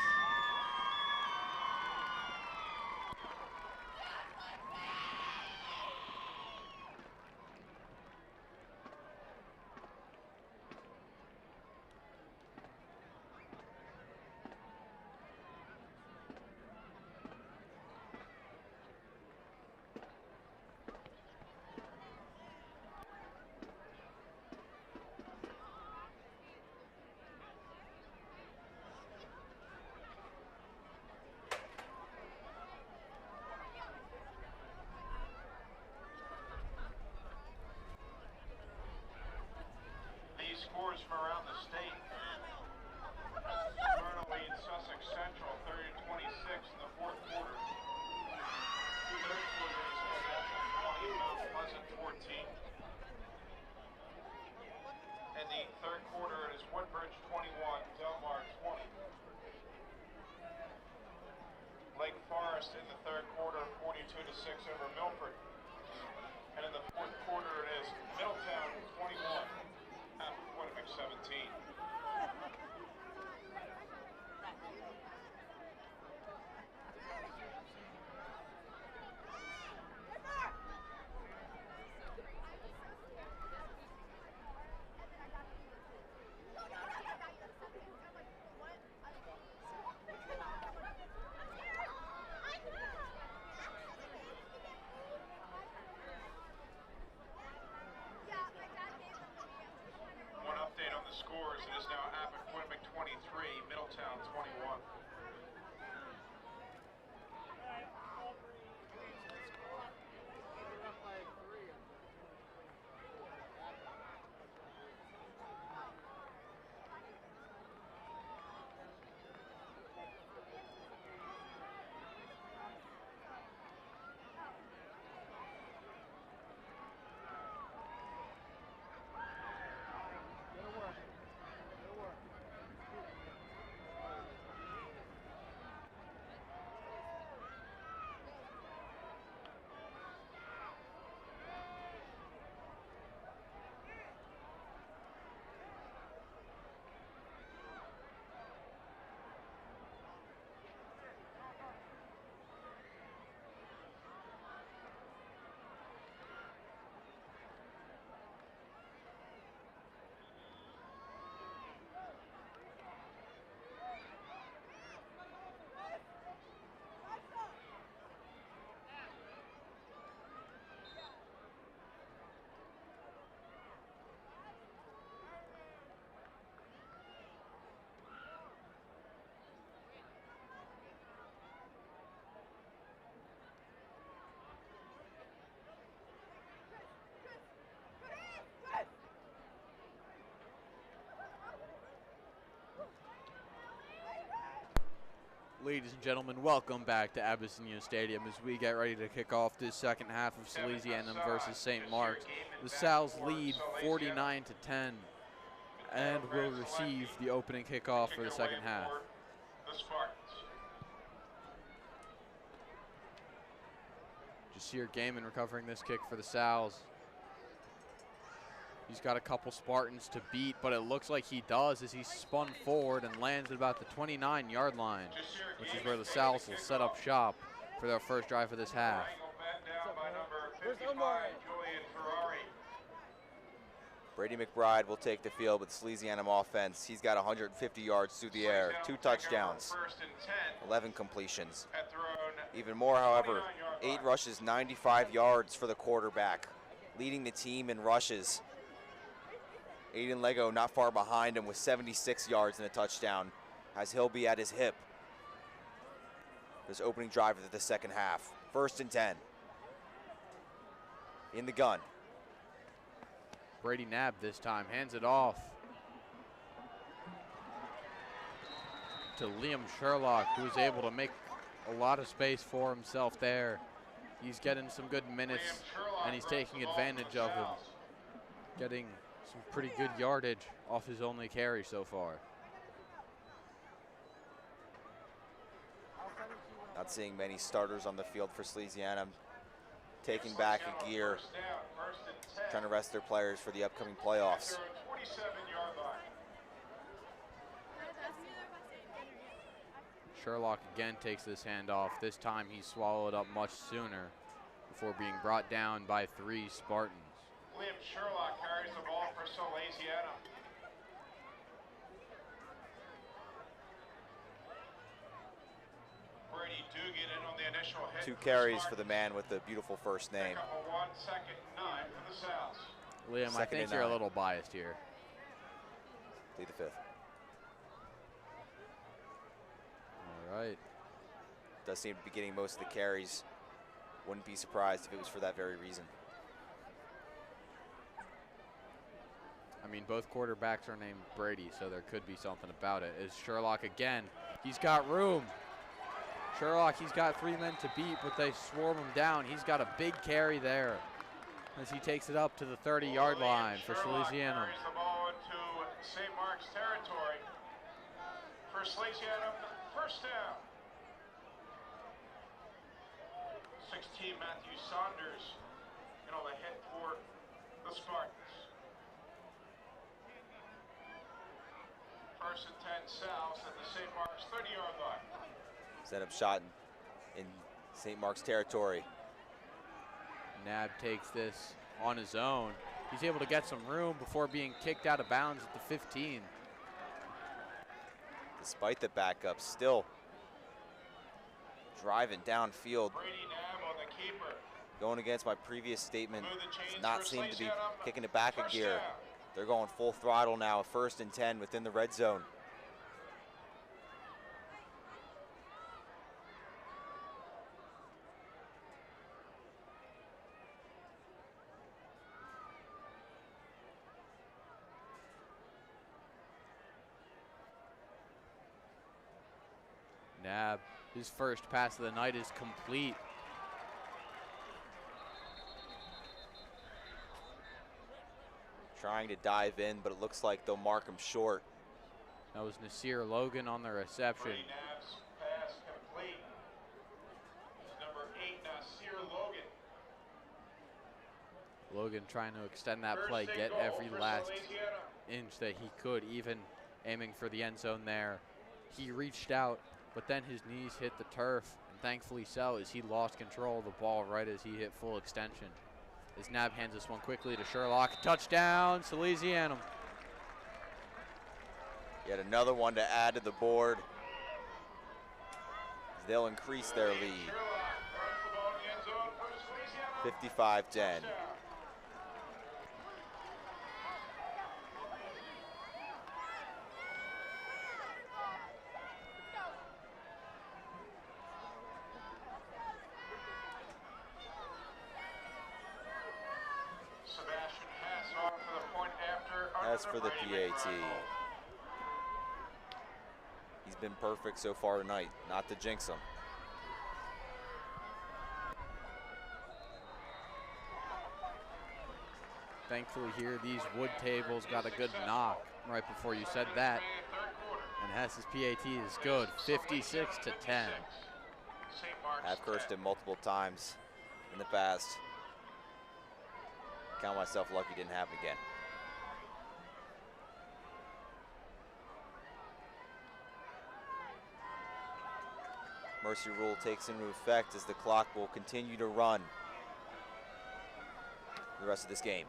These scores from around the state. Smyrna leads Sussex Central 30-26 in the fourth quarter. Third quarter is Salesianum 20, Mount Pleasant 14. In the third quarter it is Woodbridge 21, Delmar 20. Lake Forest in the third quarter 42-6 over Milford. And in the fourth quarter it is Middletown 21. Winnipeg 17. Scores. It is now Abbott Winnipeg 23, Middletown 21. Ladies and gentlemen, welcome back to Abyssinia Stadium as we get ready to kick off this second half of Salesianum versus St. Mark's. The Sal's lead 49-10 and will receive the opening kickoff for the second half. Jasir Gaiman recovering this kick for the Sal's. He's got a couple Spartans to beat, but it looks like he does as he spun forward and lands at about the 29-yard line, which is where the Sal's will set up shop for their first drive of this half. Brady McBride will take the field with Salesianum offense. He's got 150 yards through the air, 2 touchdowns, 11 completions. Even more, however, 8 rushes, 95 yards for the quarterback, leading the team in rushes. Aiden Lego not far behind him with 76 yards and a touchdown, as he'll be at his hip. This opening drive of the second half. 1st and 10. In the gun. Brady Knapp this time hands it off to Liam Sherlock, who is able to make a lot of space for himself there. He's getting some good minutes, and he's taking advantage of him, getting some pretty good yardage off his only carry so far. Not seeing many starters on the field for Salesianum, taking back a gear, trying to rest their players for the upcoming playoffs. Sherlock again takes this handoff. This time he swallowed up much sooner before being brought down by 3 Spartans. William Sherlock carries the ball for Salesianum. Brady Dugan in on the initial hit. 2 carries for the man with the beautiful first name. Pick up a 1, 2nd and 9 for the South. Liam, I think you're a little biased here. Lead the 5th. All right. Does seem to be getting most of the carries. Wouldn't be surprised if it was for that very reason. I mean, both quarterbacks are named Brady, so there could be something about it. Is Sherlock again? He's got room. Sherlock, he's got 3 men to beat, but they swarm him down. He's got a big carry there as he takes it up to the 30-yard line for Salesianum. Carries the ball into St. Mark's territory. For Salesianum, first down. 16, Matthew Saunders, in on the hit for the Spartans. 1st and 10 South at the St. Mark's 30-yard line. Set up shot in St. Mark's territory. Nab takes this on his own. He's able to get some room before being kicked out of bounds at the 15. Despite the backup, still driving downfield. Brady Nab on the keeper. Going against my previous statement, Move the chains does not for seem to be Salesianum. kicking it back a First gear. down. They're going full throttle now, 1st and 10 within the red zone. Nab, his first pass of the night is complete. Trying to dive in, but it looks like they'll mark him short. That was Nasir Logan on the reception. Brady Nab's pass complete. Number 8, Nasir Logan. Logan trying to extend that First play, and get goal every for last Salesianum. inch that he could, even aiming for the end zone there. He reached out, but then his knees hit the turf, and thankfully so, as he lost control of the ball right as he hit full extension. As Nab hands this one quickly to Sherlock. Touchdown, Salesianum. Yet another one to add to the board. They'll increase their lead. Sherlock throws the ball in the end zone for Salesianum. 55-10. Touchdown. Sebastian Hess on for the point after. That's for the Brady PAT. McMichael. He's been perfect so far tonight, not to jinx him. Thankfully here, these wood tables got a good knock right before you said that. And Hess's PAT is good, 56 to 10. I've cursed him multiple times in the past. Count myself lucky didn't happen again. Mercy rule takes into effect as the clock will continue to run the rest of this game.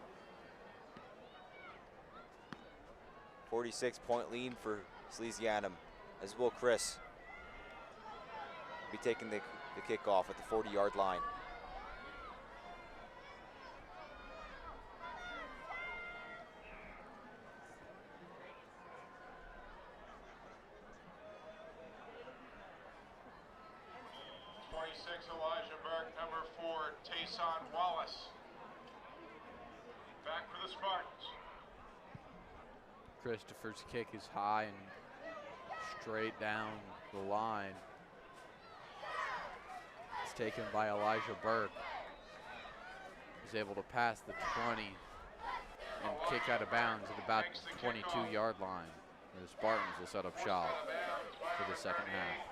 46-point lead for Salesianum, as will Chris. Be taking the kickoff at the 40-yard line. Elijah Burke, number 4, Tayson Wallace. Back for the Spartans. Christopher's kick is high and straight down the line. It's taken by Elijah Burke. He's able to pass the 20 and kick out of bounds at about the 22-yard line. And the Spartans will set up shop for the second half.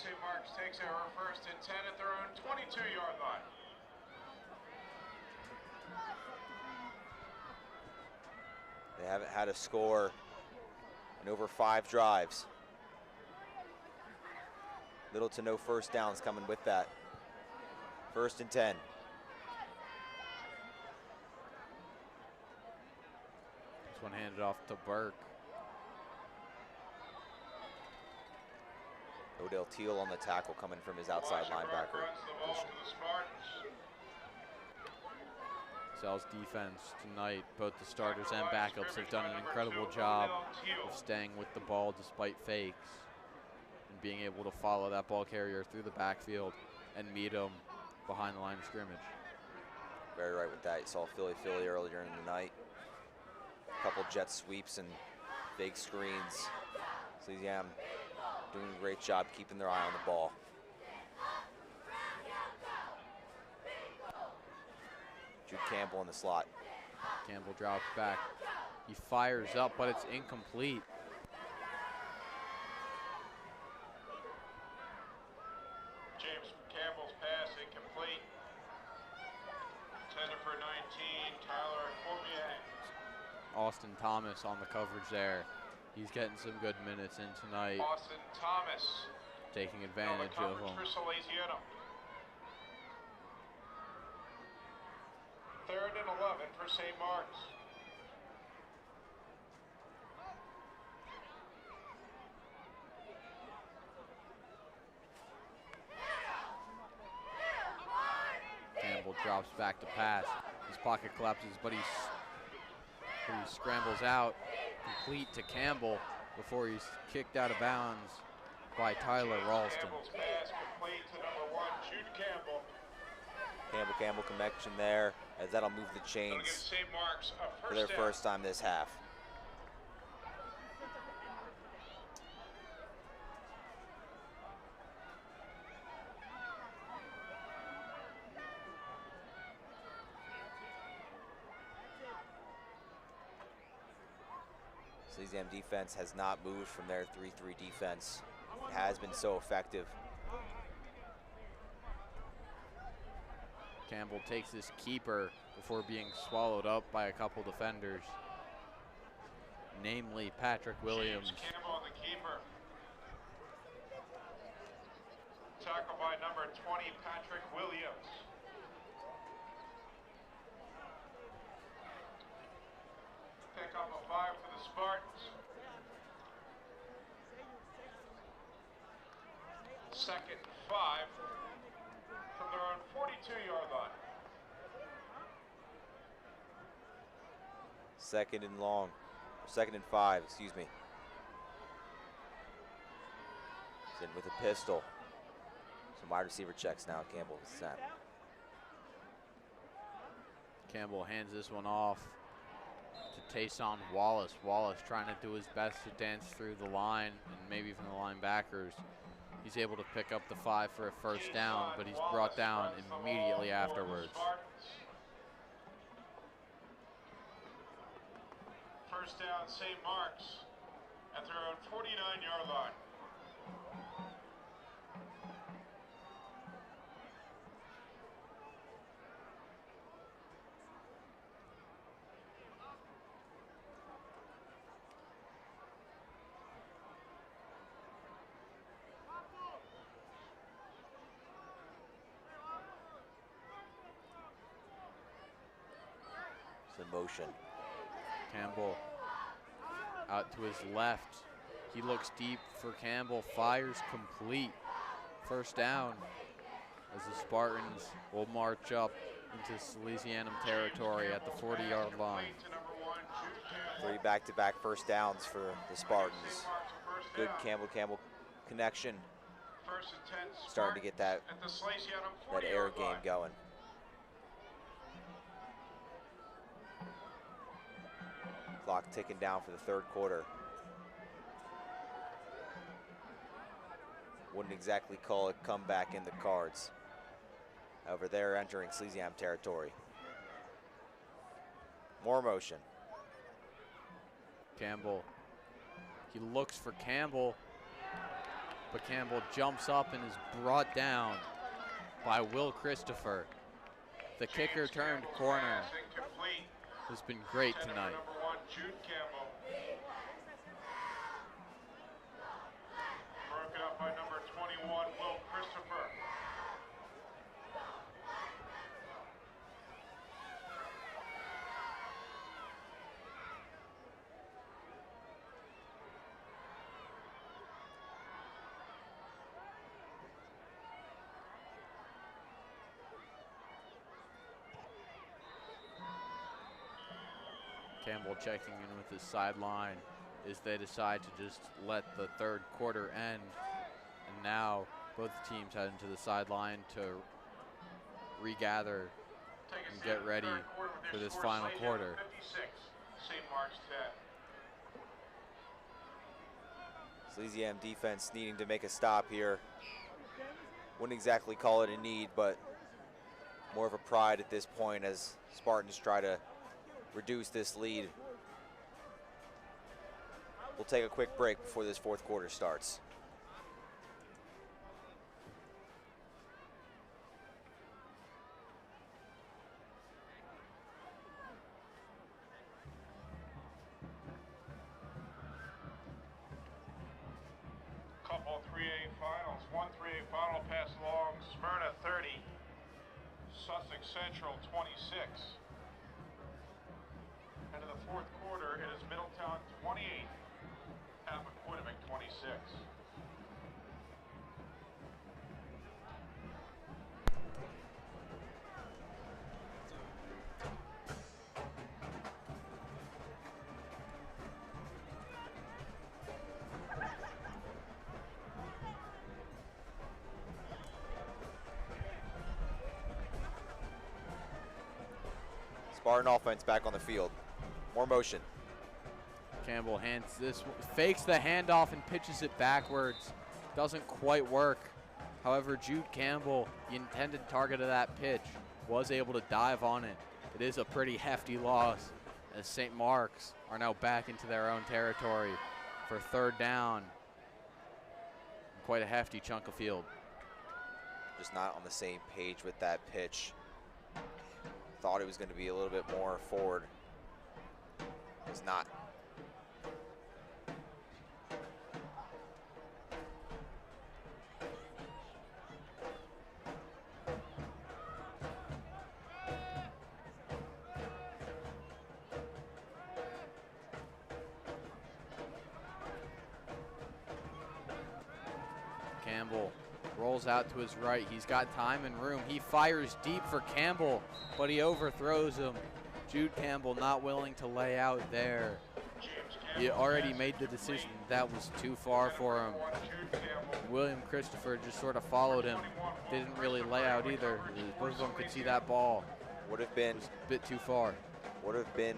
St. Mark's takes over 1st and 10 at their own 22-yard line. They haven't had a score in over 5 drives. Little to no first downs coming with that. 1st and 10. This one handed off to Burke. Odell Teal on the tackle coming from his outside linebacker. Sal's defense tonight, both the starters and backups have done an incredible job of staying with the ball despite fakes and being able to follow that ball carrier through the backfield and meet him behind the line of scrimmage. Very right with that. You saw Philly earlier in the night. A couple jet sweeps and fake screens. Salesianum doing a great job keeping their eye on the ball. Jude Campbell in the slot. Campbell drops back. He fires up, but it's incomplete. James Campbell's pass incomplete. Intended for 19, Tyler Cormier. Austin Thomas on the coverage there. He's getting some good minutes in tonight. Austin Thomas. Taking advantage of him. For Salesianum. 3rd and 11 for St. Mark's. Campbell drops back to pass. His pocket collapses, but he scrambles out, complete to Campbell before he's kicked out of bounds by Tyler Ralston. Campbell's pass complete to number 1, Jude Campbell. Campbell connection there, as that'll move the chains St. Mark's for their first time this half. Salesianum defense has not moved from their 3-3 defense. It has been so effective. Campbell takes this keeper before being swallowed up by a couple defenders, namely Patrick Williams. James Campbell, the keeper. Tackled by number 20, Patrick Williams. Pick up a 5 for the Spartans. 2nd and 5 from their own 42-yard line. 2nd and long, 2nd and 5, excuse me. He's in with a pistol. Some wide receiver checks now. Campbell is snap. Campbell hands this one off to Tayson Wallace. Wallace trying to do his best to dance through the line and maybe from the linebackers. He's able to pick up the 5 for a first down, but he's brought down immediately afterwards. First down, St. Mark's at their own 49-yard line. In motion. Campbell out to his left. He looks deep for Campbell, fires complete. First down as the Spartans will march up into Salesianum territory at the 40-yard line. 3 back-to-back first downs for the Spartans. Good Campbell connection. Starting to get that air game going. Clock ticking down for the 3rd quarter. Wouldn't exactly call a comeback in the cards. However, they're entering Salesianum territory. More motion. Campbell, he looks for Campbell, but Campbell jumps up and is brought down by Will Christopher. The kicker turned corner has been great tonight. Jude Campbell. Broken up by number 21, Will Christopher. Campbell checking in with his sideline as they decide to just let the third quarter end. And now both teams head into the sideline to regather and get ready for this final quarter. 56, St. Mark's 10. Salesianum defense needing to make a stop here. Wouldn't exactly call it a need, but more of a pride at this point as Spartans try to reduce this lead. We'll take a quick break before this fourth quarter starts. Couple 3A finals. 1 3A final pass along. Smyrna 30. Sussex Central 26. And in the fourth quarter, it is Middletown 28. Appoquinimink 26. Spartan offense back on the field. More motion. Campbell hands this, fakes the handoff and pitches it backwards. Doesn't quite work. However, Jude Campbell, the intended target of that pitch, was able to dive on it. It is a pretty hefty loss as St. Mark's are now back into their own territory for third down. Quite a hefty chunk of field. Just not on the same page with that pitch. Thought it was going to be a little bit more forward. It's not. Campbell rolls out to his right. He's got time and room. He fires deep for Campbell, but he overthrows him. Jude Campbell not willing to lay out there. He already made the decision that was too far for him. William Christopher just sort of followed him. Didn't really lay out either. Both of them could see that ball. Would have been a bit too far. Would have been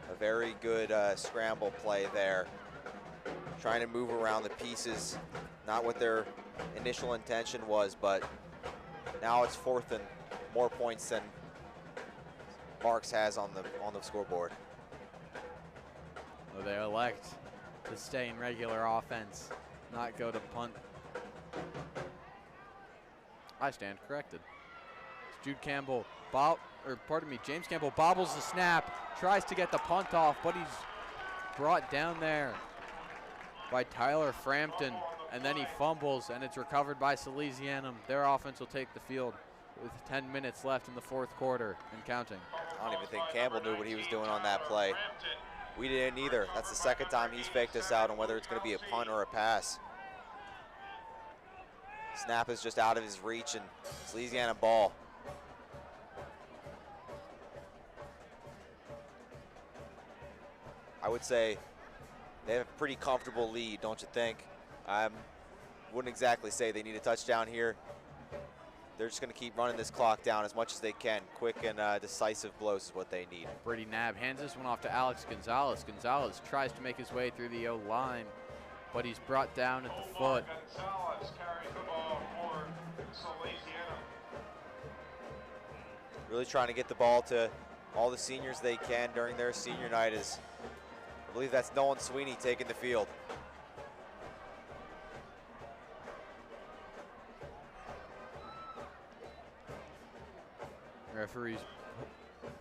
a very good scramble play there. Trying to move around the pieces. Not what their initial intention was, but now it's fourth and more points than Marks has on the scoreboard. Well, they elect to stay in regular offense, not go to punt. I stand corrected. Jude Campbell, James Campbell bobbles the snap, tries to get the punt off, but he's brought down there by Tyler Frampton, and then he fumbles, and it's recovered by Salesianum. Their offense will take the field with 10 minutes left in the fourth quarter and counting. I don't even think Campbell knew what he was doing on that play. We didn't either. That's the second time he's faked us out on whether it's going to be a punt or a pass. Snap is just out of his reach, and Salesianum ball. I would say they have a pretty comfortable lead, don't you think? I wouldn't exactly say they need a touchdown here. They're just going to keep running this clock down as much as they can. Quick and decisive blows is what they need. Brady Knabb hands this one off to Alex Gonzalez. Gonzalez tries to make his way through the O-line, but he's brought down at the foot. Gonzalez carries the ball for Salesianum. Really trying to get the ball to all the seniors they can during their senior night. Is, I believe that's Nolan Sweeney taking the field. Referees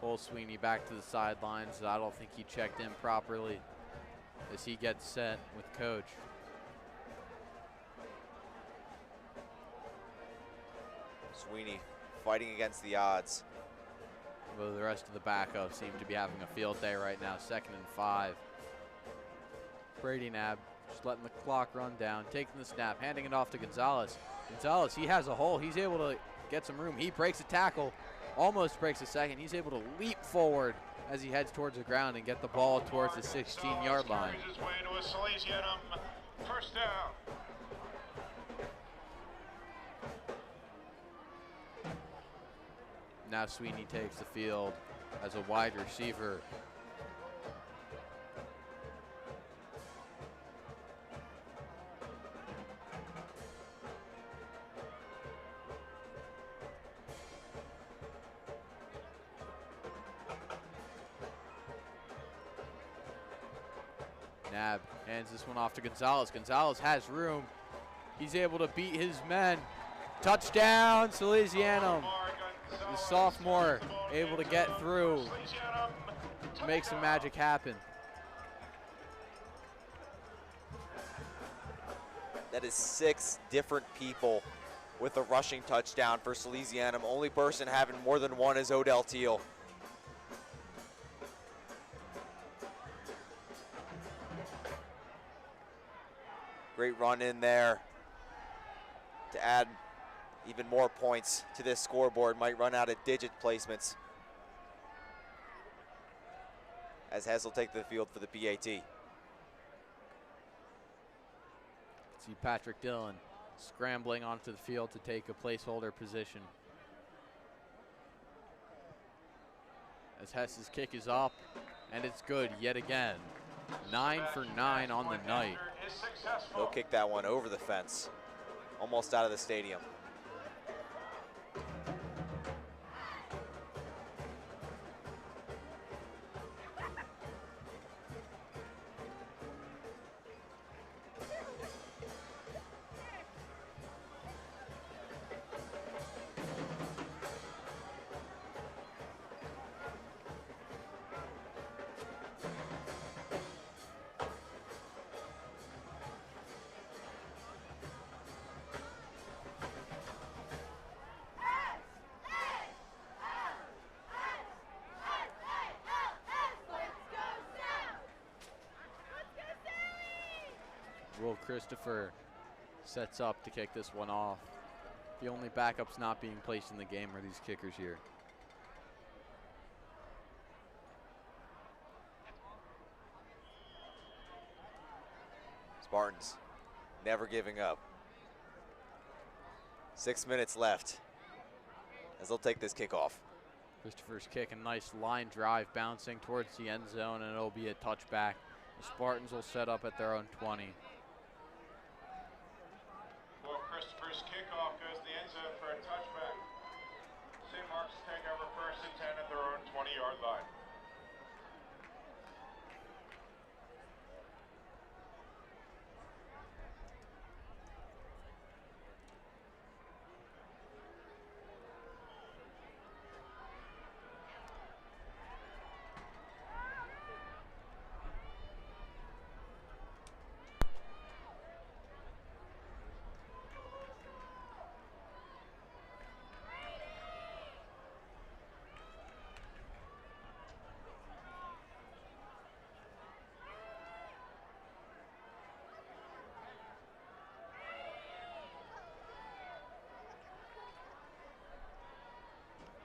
Pull Sweeney back to the sidelines. I don't think he checked in properly as he gets set with coach. Sweeney fighting against the odds. Well, the rest of the backups seem to be having a field day right now. 2nd and 5. Brady Knapp just letting the clock run down, taking the snap, handing it off to Gonzalez. Gonzalez, he has a hole. He's able to get some room. He breaks a tackle, almost breaks a second. He's able to leap forward as he heads towards the ground and get the ball towards the 16-yard line. His way to a Salesianum first down. Now Sweeney takes the field as a wide receiver. Nab hands this one off to Gonzalez. Gonzalez has room. He's able to beat his men. Touchdown, Salesianum. The sophomore able to get through, make some magic happen. That is 6 different people with a rushing touchdown for Salesianum. Only person having more than one is Odell Teal. Great run in there to add even more points to this scoreboard. Might run out of digit placements as Hess will take the field for the PAT. See Patrick Dillon scrambling onto the field to take a placeholder position. As Hess's kick is up, and it's good yet again. 9 for 9 on the night. He'll kick that one over the fence, almost out of the stadium. Will Christopher sets up to kick this one off. The only backups not being placed in the game are these kickers here. Spartans never giving up. 6 minutes left as they'll take this kickoff. Christopher's kick, a nice line drive bouncing towards the end zone, and it'll be a touchback. The Spartans will set up at their own 20. Well, Christopher's kickoff goes to the end zone for a touchback. St. Mark's take over 1st and 10 at their own 20-yard line.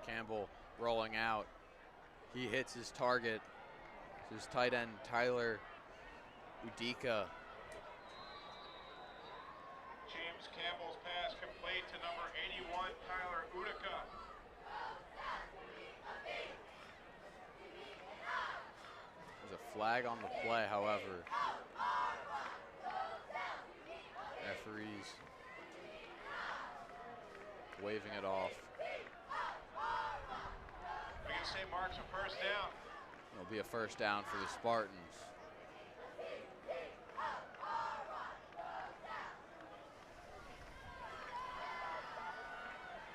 Campbell rolling out. He hits his target. His tight end, Tyler Udica. James Campbell's pass complete to number 81, Tyler Udica. There's a flag on the play, however. Referees waving it off. We can say Mark's a first down. It'll be a first down for the Spartans.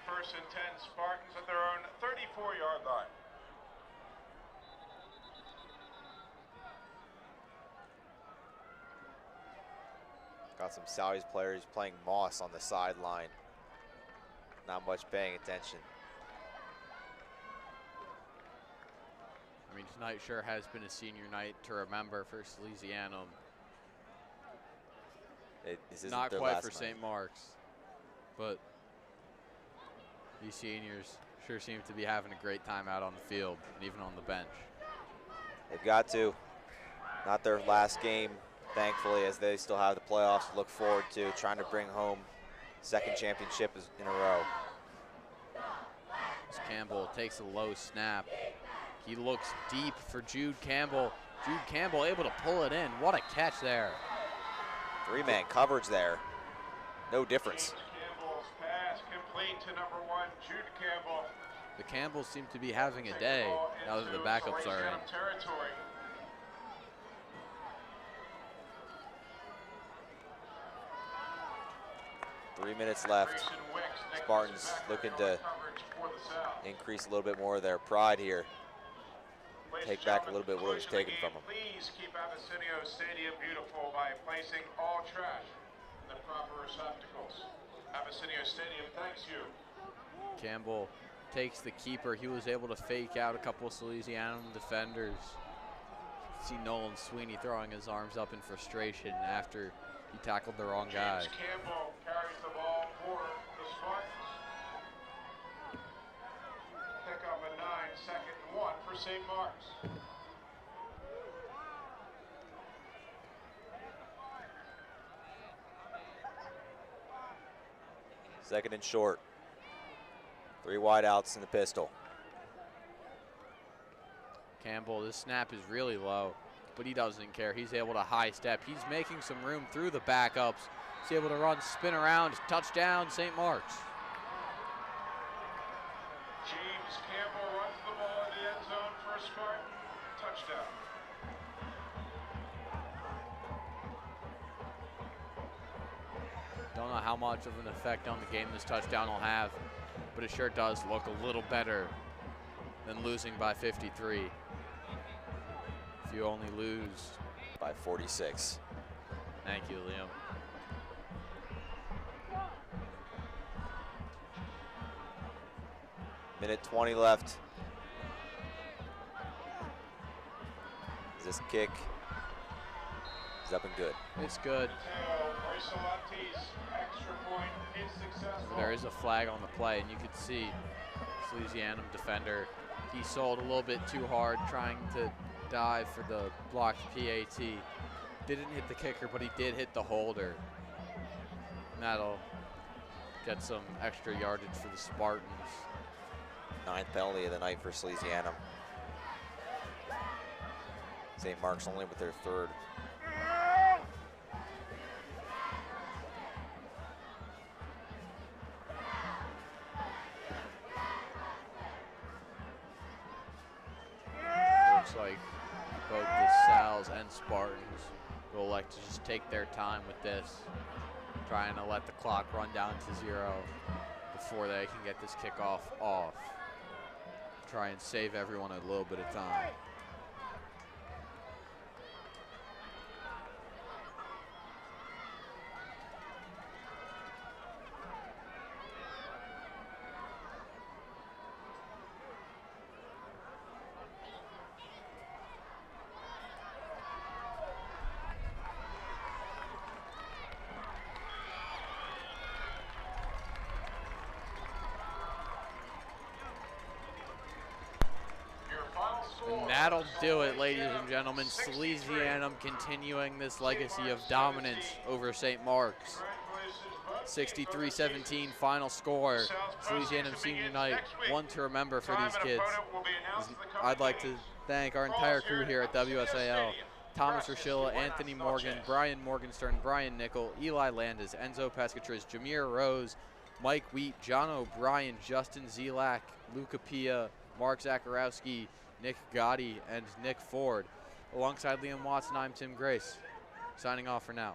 First and 10 Spartans at their own 34-yard line. Got some Sally's players playing moss on the sideline. Not much paying attention. I mean, tonight sure has been a senior night to remember for Salesianum. This isn't Not their quite last for night. St. Mark's, but these seniors sure seem to be having a great time out on the field and even on the bench. They've got to. Not their last game, thankfully, as they still have the playoffs to look forward to, trying to bring home second championship in a row. As Campbell takes a low snap. He looks deep for Jude Campbell. Jude Campbell able to pull it in. What a catch there. Three-man coverage there. No difference. James Campbell's pass complete to number 1, Jude Campbell. The Campbells seem to be having a day now that the backups are in. Territory. Three minutes left. Spartans looking to increase a little bit more of their pride here. Take back a little bit what was taken from them. Please keep Avicenio Stadium beautiful by placing all trash in the proper receptacles. Avicenio Stadium thanks you. Campbell takes the keeper. He was able to fake out a couple of Salesianum defenders. See Nolan Sweeney throwing his arms up in frustration after he tackled the wrong guy. James Campbell carries the ball for the Spartans. Pick up a 9-second and 1 for St. Mark's. Second and short. Three wideouts in the pistol. Campbell, this snap is really low, but he doesn't care. He's able to high step. He's making some room through the backups. He's able to run, spin around, touchdown, St. Mark's. James Campbell runs the ball in the end zone for a Spartan touchdown. Don't know how much of an effect on the game this touchdown will have, but it sure does look a little better than losing by 53. If you only lose by 46. Thank you, Liam. Minute 20 left. This kick is up and good. It's good. There is a flag on the play, and you could see Salesianum defender. He sold a little bit too hard trying to dive for the blocked PAT. Didn't hit the kicker, but he did hit the holder. And that'll get some extra yardage for the Spartans. 9th penalty of the night for Salesianum. St. Mark's only with their 3rd. Looks like both the Sals and Spartans will elect to just take their time with this, trying to let the clock run down to 0 before they can get this kickoff off. Try and save everyone a little bit of time. And that'll do it, ladies and gentlemen. Salesianum continuing this legacy of dominance over St. Mark's. 63-17 final score. Salesianum senior night, one to remember for these kids. I'd like to thank our entire crew here at WSAL. Thomas Rochilla, Anthony Morgan, Brian Morgenstern, Brian Nickel, Eli Landis, Enzo Pescatris, Jameer Rose, Mike Wheat, John O'Brien, Justin Zelak, Luca Pia, Mark Zakarowski, Nick Gotti, and Nick Ford. Alongside Liam Watson, I'm Tim Grace. Signing off for now.